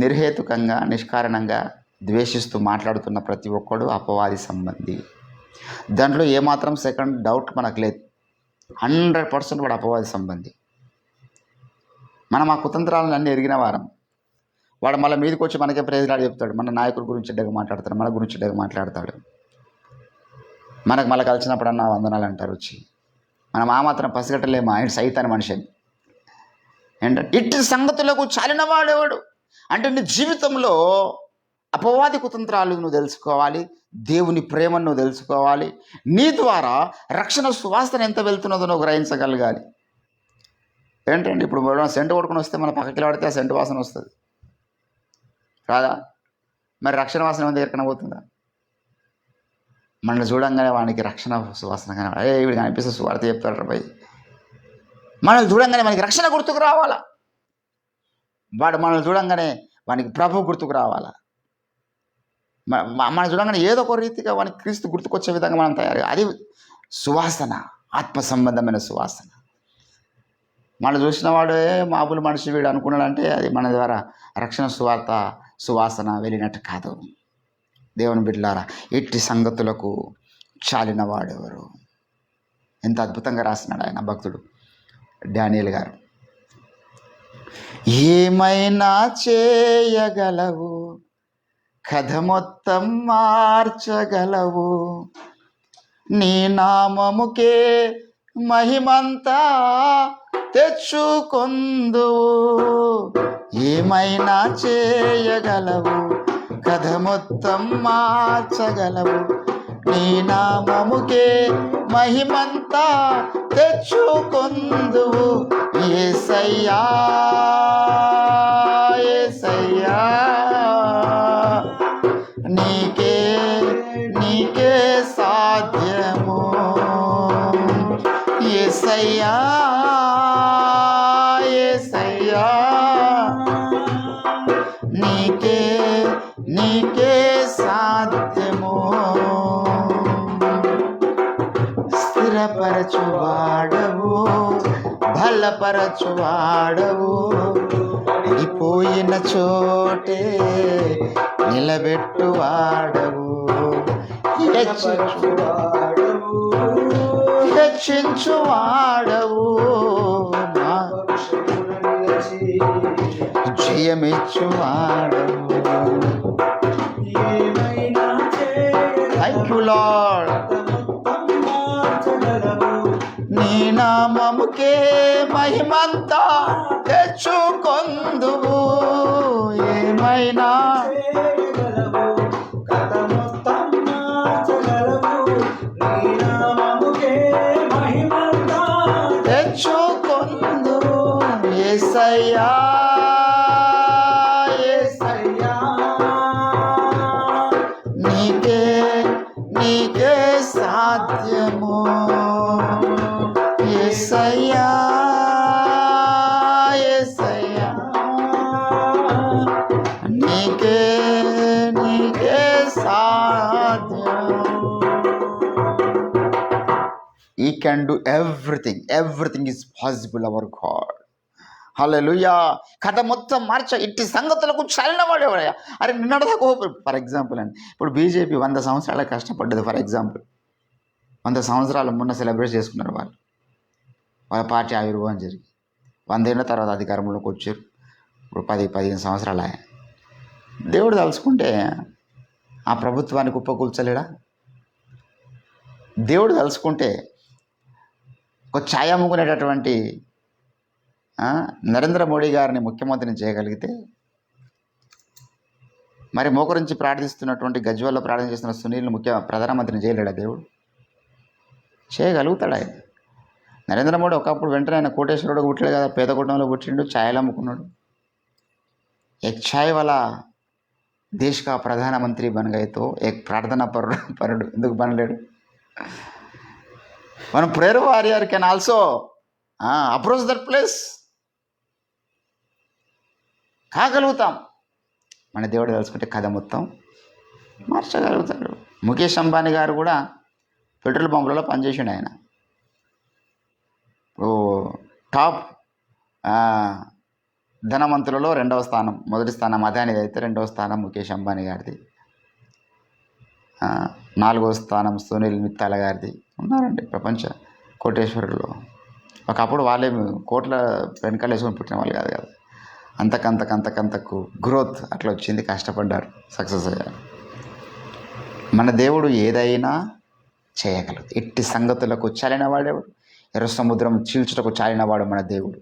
నిర్హేతుకంగా నిష్కారణంగా ద్వేషిస్తూ మాట్లాడుతున్న ప్రతి ఒక్కడు అపవాది సంబంధి. దాంట్లో ఏమాత్రం సెకండ్ డౌట్ మనకు లేదు. 100% వాడు అపవాది సంబంధి. మనం ఆ కుతంత్రాలను అన్నీ ఎరిగిన వారం. వాడు మళ్ళీ మీదకి వచ్చి మనకే ప్రేజలాడు చెప్తాడు. మన నాయకుడి గురించి చెడ్డగా మాట్లాడతాడు, మన గురించి చెడ్డగా మాట్లాడతాడు. మనకు మళ్ళీ కలిసినప్పుడు అన్న వందనాలు అంటారు వచ్చి. మనం ఆ మాత్రం పసిగట్టలేము ఆయన సైతాన్ మనిషి అని. ఏంటంటే ఇట్టి సంగతులకు చాలిన వాడేవాడు అంటే నీ జీవితంలో అపవాది కుతంత్రాలు నువ్వు తెలుసుకోవాలి, దేవుని ప్రేమను నువ్వు తెలుసుకోవాలి. నీ ద్వారా రక్షణ సువాసన ఎంత వెళ్తున్నదో నువ్వు గ్రహించగలగాలి. ఏంటంటే ఇప్పుడు మనం సెంటు కొడుకుని వస్తే మన పక్కకి పడితే ఆ సెంటు వాసన వస్తుంది రాదా? మరి రక్షణ వాసన ఏమైనా దగ్గర పోతుందా? మనల్ని చూడంగానే వానికి రక్షణ సువాసన కానీ వీడికి అనిపిస్తే సువార్త చెప్తాడు రాబాయి. మనల్ని చూడంగానే మనకి రక్షణ గుర్తుకు రావాలా. వాడు మనల్ని చూడంగానే వానికి ప్రభు గుర్తుకు రావాలా. మనం చూడంగానే ఏదో ఒక రీతిగా వానికి క్రీస్తు గుర్తుకొచ్చే విధంగా మనం తయారు. అది సువాసన, ఆత్మ సంబంధమైన సువాసన. మనం చూసిన వాడే మామూలు మనిషి వీడు అనుకున్నాడంటే అది మన ద్వారా రక్షణ సువాసన వెళ్ళినట్టు కాదు. దేవుని బిడ్డలారా, ఇట్టి సంగతులకు చాలిన వాడెవరు? ఎంత అద్భుతంగా రాసినాడు ఆయన భక్తుడు డానియేల్ గారు. ఏమైనా చేయగలవు, కథ మొత్తం మార్చగలవు, నీ నామముకే మహిమంతా తెచ్చుకొందువు. ఏమైనా చేయగలవు, కథ మొత్తం మార్చగలవు, నీ నామముకే మహిమంతా తెచ్చుకొందువు. యేసయ్యా యేసయ్యా నీకే సాధ్యము. యేసయ్యా యేసయ్యా నీకే సాధ్యము. స్థిరపరచువాడవు, బలపరచువాడవు, పడిపోయిన చోటే నిలబెట్టువాడవు, హెచ్చించువాడవు, జయమిచ్చువాడవు. Thank you Lord. నీ నామముకే మహిమంతా తెచ్చుకొందువు. ఏమైనా తెచ్చుకొందువు. యేసయ్యా యేసయ్యా can do everything. Everything is possible our God. హల్లెలూయా. కథ మొత్తం ఇట్టి సంగతులకు చలినవాడేవాడయ్యా. అరే నిన్నటిదాకా ఫర్ ఎగ్జాంపుల్ అండి, ఇప్పుడు బీజేపీ 100 సంవత్సరాల కష్టపడ్డది. ఫర్ ఎగ్జాంపుల్ 100 సంవత్సరాలు మొన్న సెలబ్రేట్ చేసుకున్నారు వాళ్ళ పార్టీ ఆవిర్భావం జరిగి 100 ఏళ్ళ తర్వాత అధికారంలోకి వచ్చారు. ఇప్పుడు 10-15 సంవత్సరాలు ఆయన. దేవుడు తలుచుకుంటే ఆ ప్రభుత్వాన్ని కుప్పకూల్చలేడా? దేవుడు తలుచుకుంటే ఒక ఛాయ అమ్ముకునేటటువంటి నరేంద్ర మోడీ గారిని ముఖ్యమంత్రిని చేయగలిగితే, మరి మోకరించి ప్రార్థిస్తున్నటువంటి గజ్వాల్లో ప్రార్థన చేస్తున్న సునీల్ని ప్రధానమంత్రిని చేయలేడా దేవుడు? చేయగలుగుతాడు ఆయన. నరేంద్ర మోడీ ఒకప్పుడు వెంటనే ఆయన కోటేశ్వరుడు పుట్టాడు కదా, పేద కుటుంబంలో పుట్టిండు, ఛాయలు అమ్ముకున్నాడు. एक चाय वाला देश का प्रधानमंत्री बन गए तो एक प्रार्थना పరుడు ఎందుకు बनలేడు? మనం prayer warrior can also approach that place. కాగలుగుతాం. మన దేవుడు తెలుసుకుంటే కథ మొత్తం మార్చగలుగుతాడు. ముఖేష్ అంబానీ గారు కూడా పెట్రోల్ పంపులలో పనిచేసిండు. ఆయన టాప్ ధనవంతులలో 2వ స్థానం. మొదటి స్థానం అదానిది అయితే 2వ స్థానం ముఖేష్ అంబానీ గారిది, 4వ స్థానం సునీల్ మిత్తాల గారిది. ఉన్నారండి ప్రపంచ కోటేశ్వరుల్లో. ఒకప్పుడు వాళ్ళే కోట్ల వెనకాల వేసుకొని పుట్టిన వాళ్ళు కాదు కదా. అంతకంతకు గ్రోత్ అట్లా వచ్చింది, కష్టపడ్డారు, సక్సెస్ అయ్యారు. మన దేవుడు ఏదైనా చేయగలదు. ఇట్టి సంగతులకు చాలినవాడేవాడు. ఎర్ర సముద్రం చీల్చుటకు చాలినవాడు మన దేవుడు.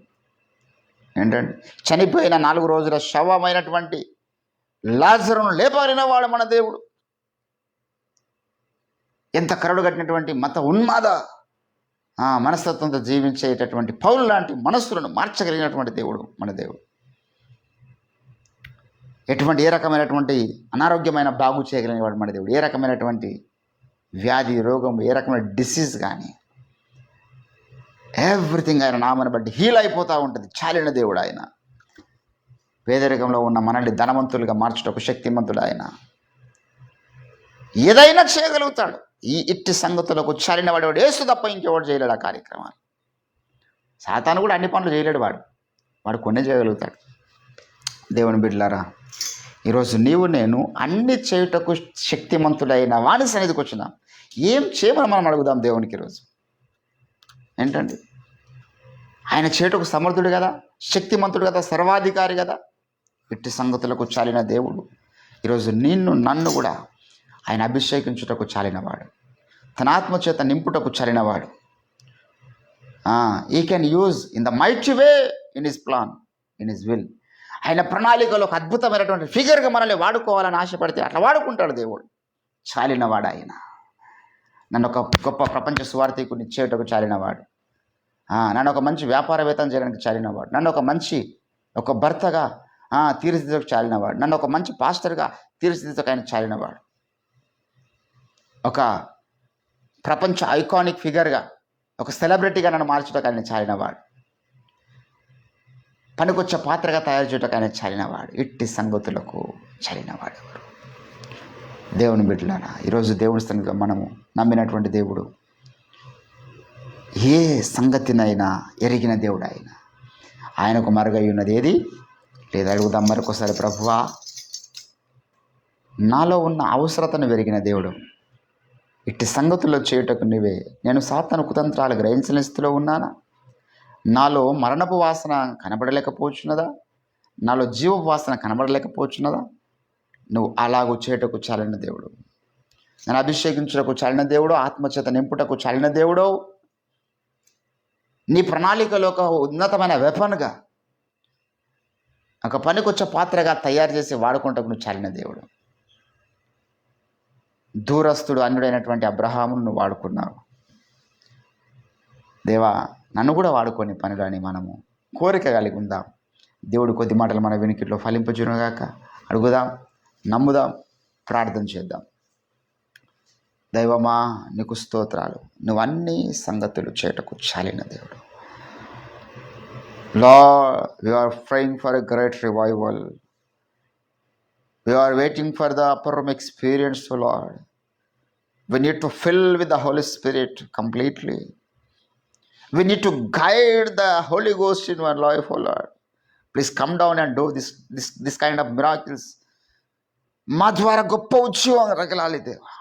ఏంటంటే చనిపోయిన 4 రోజుల శవమైనటువంటి లాజరును లేపగలిగిన వాడు మన దేవుడు. ఎంత కరడు కట్టినటువంటి మత ఉన్మాద మనస్తత్వంతో జీవించేటటువంటి పౌలు లాంటి మనస్సులను మార్చగలిగినటువంటి దేవుడు మన దేవుడు. ఏ రకమైనటువంటి అనారోగ్యమైన బాగు చేయగలిగిన వాడు మన దేవుడు. ఏ రకమైనటువంటి వ్యాధి, రోగం, ఏ రకమైన డిసీజ్ కానీ ఎవ్రీథింగ్ ఆయన నామని బట్టి హీల్ అయిపోతూ ఉంటుంది. చాలిన దేవుడు ఆయన. పేదరికంలో ఉన్న మనల్ని ధనవంతులుగా మార్చుటకు శక్తిమంతుడు ఆయన. ఏదైనా చేయగలుగుతాడు. ఇట్టి సంగతులకు చాలిన వాడు యేసు తప్ప ఇంకెవాడు చేయలేడు ఆ కార్యక్రమాలు. సాతాను కూడా అన్ని పనులు చేయలేడు. వాడు కొన్ని చేయగలుగుతాడు. దేవుని బిడ్డలారా, ఈరోజు నీవు నేను అన్ని చేయుటకు శక్తిమంతుడైన వాని సన్నిధికి వచ్చినాం. ఏం చేయమని మనం అడుగుదాం దేవునికి ఈరోజు. ఏంటండి, ఆయన చేటుకు సమర్థుడు కదా, శక్తిమంతుడు కదా, సర్వాధికారి కదా. ఇట్టి సంగతులకు చాలిన దేవుడు ఈరోజు నన్ను కూడా ఆయన అభిషేకించుటకు చాలినవాడు. తన ఆత్మచేత నింపుటకు చాలినవాడు. ఈ can use in the mighty way in his plan, in his will. ఆయన ప్రణాళికలో ఒక అద్భుతమైనటువంటి ఫిగర్గా మనల్ని వాడుకోవాలని ఆశపడితే అట్లా వాడుకుంటాడు దేవుడు. చాలినవాడు ఆయన. నన్ను ఒక గొప్ప ప్రపంచ సువార్థికుని చేయటకు చాలినవాడు. నన్ను ఒక మంచి వ్యాపారవేత్తం చేయడానికి చాలినవాడు. నన్ను ఒక భర్తగా తీర్చిదిద్దకు చాలినవాడు. నన్ను ఒక మంచి పాస్టర్గా తీర్చిదిద్దకు ఆయన చాలినవాడు. ఒక ప్రపంచ ఐకానిక్ ఫిగర్గా, ఒక సెలబ్రిటీగా నన్ను మార్చుటకు ఆయన చాలినవాడు. పనికొచ్చే పాత్రగా తయారు చేయటకు ఆయన చాలినవాడు. ఇట్టి సంగతులకు చాలినవాడు. దేవుని బిడ్డలారా, ఈరోజు దేవుని స్థానంగా మనము నమ్మినటువంటి దేవుడు ఏ సంగతినైనా ఎరిగిన దేవుడు ఆయన. ఆయనకు మరుగై ఉన్నది ఏది లేదు. అడుగుదాం మరొకసారి, ప్రభువా, నాలో ఉన్న అవసరతను వెరిగిన దేవుడు, ఇట్టి సంగతుల్లో చేయుటకు నీవే. నేను సాతాను కుతంత్రాలు గ్రహించిన స్థితిలో ఉన్నానా? నాలో మరణపు వాసన కనబడలేకపోవచ్చున్నదా? నాలో జీవపు వాసన కనబడలేకపోవచ్చున్నదా? నువ్వు అలాగూ చేయుటకు చాలిన దేవుడు. నన్ను అభిషేకించుటకు చాలిన దేవుడు. ఆత్మచేత నింపుటకు చాలిన దేవుడు. నీ ప్రణాళికలో ఒక ఉన్నతమైన వెపన్గా, ఒక పనికొచ్చే పాత్రగా తయారు చేసి వాడుకుంటకు నువ్వు చాలిన దేవుడు. దూరస్తుడు అన్యుడైనటువంటి అబ్రహామును నువ్వు వాడుకున్నావు. దేవా, నన్ను కూడా వాడుకొని పనిలో అని మనము కోరిక కలిగి ఉందాం. దేవుడు కొద్ది మాటలు మన వినికిట్లో ఫలింపజేయునుగాక. అడుగుదాం, నమ్ముదాం, ప్రార్థన చేద్దాం. దైవమా, నీకు స్తోత్రాలు. నువ్వు అన్ని సంగతులు చేటకు చాలిన దేవుడు. Lord, we are praying for a great revival. We are waiting for the upper room experience, Lord. We need to fill with the Holy Spirit completely. We need to guide the Holy Ghost in our life, oh Lord. Please come down and do this kind of miracles. మా ద్వారా గొప్ప ఉద్యోగం రగలాలి దేవా.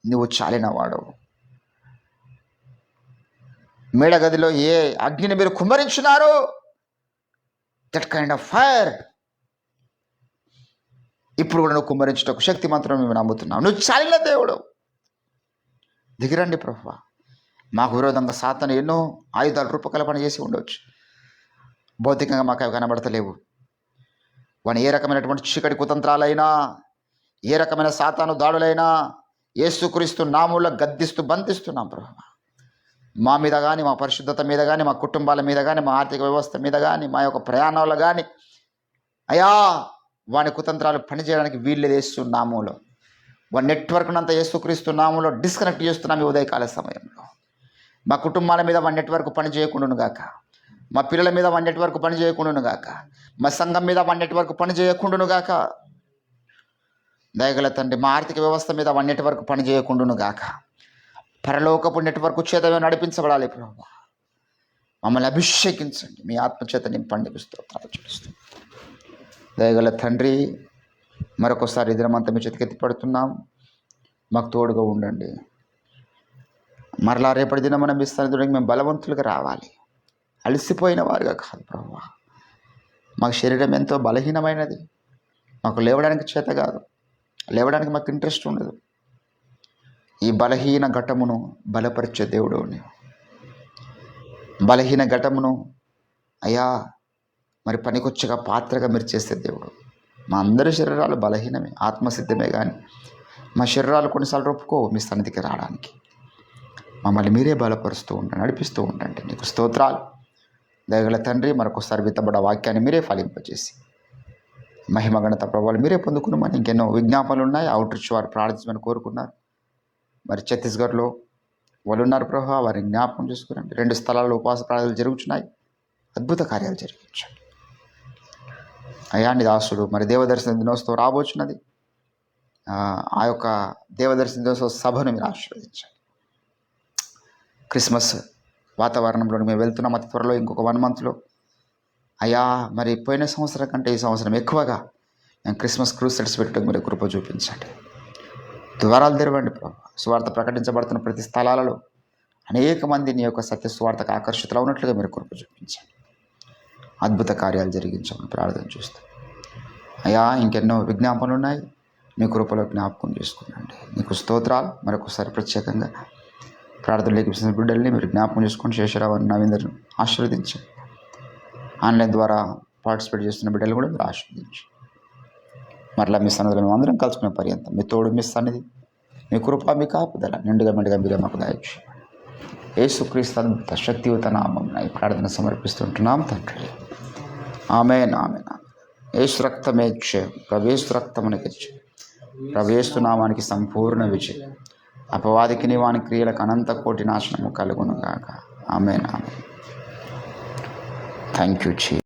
నువ్వు చాలిన వాడవు. మేడగదిలో ఏ అగ్నిని మీరు కుమ్మరించినారో దట్ కైండ్ ఆఫ్ ఫైర్ ఇప్పుడు కూడా నువ్వు కుమ్మరించుటకు శక్తిమంతులను మేము నమ్ముతున్నాం. నువ్వు చాలిన దేవుడు. దిగిరండి ప్రభువా. మాకు విరోధంగా సాతాను ఎన్నో ఆయుధాలు రూపకల్పన చేసి ఉండవచ్చు. భౌతికంగా మాకు అవి కనబడతలేవు. వాని ఏ రకమైనటువంటి చీకటి కుతంత్రాలైనా, ఏ రకమైన సాతాను దాడులైనా యేసుక్రీస్తు నామములో గద్దిస్తూ బంధిస్తున్నాం ప్రభువా. మా మీద కానీ, మా పరిశుద్ధత మీద కానీ, మా కుటుంబాల మీద కానీ, మా ఆర్థిక వ్యవస్థ మీద కానీ, మా యొక్క ప్రయాణాల్లో కానీ అయ్యా వాని కుతంత్రాలు పనిచేయడానికి వీళ్ళు వేస్తున్నాములో వాని నెట్వర్క్నంతా యేసుక్రీస్తు నామములో డిస్కనెక్ట్ చేస్తున్నాం ఈ ఉదయకాల సమయంలో. మా కుటుంబాల మీద వాని నెట్వర్క్ పని చేయకుండాను గాక, మా పిల్లల మీద వాని నెట్వర్క్ పని చేయకుండాను గాక, మా సంఘం మీద వాని నెట్వర్క్ పని చేయకుండాను గాక. దయగల తండ్రి, మా ఆర్థిక వ్యవస్థ మీద వాని నెట్వర్క్ పని చేయకుండాను గాక. పరలోకపు నెట్వర్క్ చేత నడిపించబడాలి ప్రభు. మమ్మల్ని అభిషేకించండి, మీ ఆత్మచేత నింపండి. స్తోత్రాలు చెల్లిస్తూ దయగల తండ్రి, మరొకసారి దినమంతా మీ చేతికెత్తి పడుతున్నాం. మాకు తోడుగా ఉండండి. మరలా రేపటి దినం మనం ఇస్తానికి మేము బలవంతులుగా రావాలి, అలసిపోయిన వారుగా కాదు ప్రభు. మాకు శరీరం ఎంతో బలహీనమైనది. మాకు లేవడానికి చేత కాదు, లేవడానికి మాకు ఇంట్రెస్ట్ ఉండదు. ఈ బలహీన ఘటమును బలపరిచే దేవుడు నీవు. బలహీన ఘటమును అయ్యా మరి పనికొచ్చగా పాత్రగా మీరు చేసే దేవుడు. మా అందరి శరీరాలు బలహీనమే, ఆత్మసిద్ధమే, కానీ మా శరీరాలు కొన్నిసార్లు ఒప్పుకో మీ సన్నిధికి రావడానికి. మమ్మల్ని మీరే బలపరుస్తూ ఉండండి, నడిపిస్తూ ఉండండి. నీకు స్తోత్రాలు. దయగల తండ్రి, మరొకసారి విత్తబడ్డ వాక్యాన్ని మీరే ఫలింపజేసి మహిమగణత ప్రభావాలు మీరే పొందుకున్నామని. ఇంకెన్నో విజ్ఞాపనలు ఉన్నాయి. అవుట్రీచ్ వారు ప్రార్థించమని కోరుకున్నారు. మరి ఛత్తీస్గఢ్లో వాళ్ళు ఉన్నారు ప్రభావ, వారిని జ్ఞాపకం చేసుకురండి. 2 స్థలాల్లో ఉపవాస ప్రార్థనలు జరుగుతున్నాయి. అద్భుత కార్యాలు జరిగించండి అయ్యా. నీ దాసుడు మరి దేవదర్శన దినోత్సవం రాబోచున్నది. ఆ యొక్క దేవదర్శన దినోత్సవ సభను మీరు ఆశీర్వదించండి. క్రిస్మస్ వాతావరణంలో మేము వెళ్తున్నాం అతి త్వరలో, ఇంకొక 1 మంత్లో. అయ్యా మరి పోయిన సంవత్సరం కంటే ఈ సంవత్సరం ఎక్కువగా మేము క్రిస్మస్ క్రూసెడ్స్ పెట్టడం మీరు కృప చూపించండి. ద్వారాలు తెరవండి ప్రభు. సువార్త ప్రకటించబడుతున్న ప్రతి స్థలాలలో అనేక మంది నీ యొక్క సత్య సువార్తకు ఆకర్షితులు ఉన్నట్లుగా మీరు కృప చూపించండి. అద్భుత కార్యాలు జరిగించమని ప్రార్థన చూస్తాం అయ్యా. ఇంకెన్నో విజ్ఞాపనలు ఉన్నాయి, మీ కృపలో జ్ఞాపకం చేసుకునండి. నీకు స్తోత్రాలు. మరొకసారి ప్రత్యేకంగా ప్రార్థనలోకి వచ్చిన బిడ్డల్ని మీరు జ్ఞాపకం చేసుకొని శేషరావు నవీందర్ను ఆశీర్వదించండి. ఆన్లైన్ ద్వారా పార్టిసిపేట్ చేస్తున్న బిడ్డలు కూడా మీరు ఆశీర్వదించండి. మరలా మీ సన్నిధిలో మేము అందరం కలుసుకునే పర్యంతం మీ తోడు, మీ సన్నిధి, మీ కృప, మీ కాపుదల నిండుగా మెండుగా మీరే మాకు దయచేయండి. యేసుక్రీస్తు అంత శక్తియుత నామమున ఈ ప్రార్థన సమర్పిస్తుంటున్నాం తండ్రి. ఆమేన్, ఆమేన్. యేసు రక్తమే జయం. ప్రవేశు రక్తమునికి జయం. ప్రవేశు నామానికి సంపూర్ణ విజయం. అపవాదికి వాని క్రియలకు అనంత కోటి నాశనము కలుగును గాక. ఆమేన్, ఆమేన్. Thank you.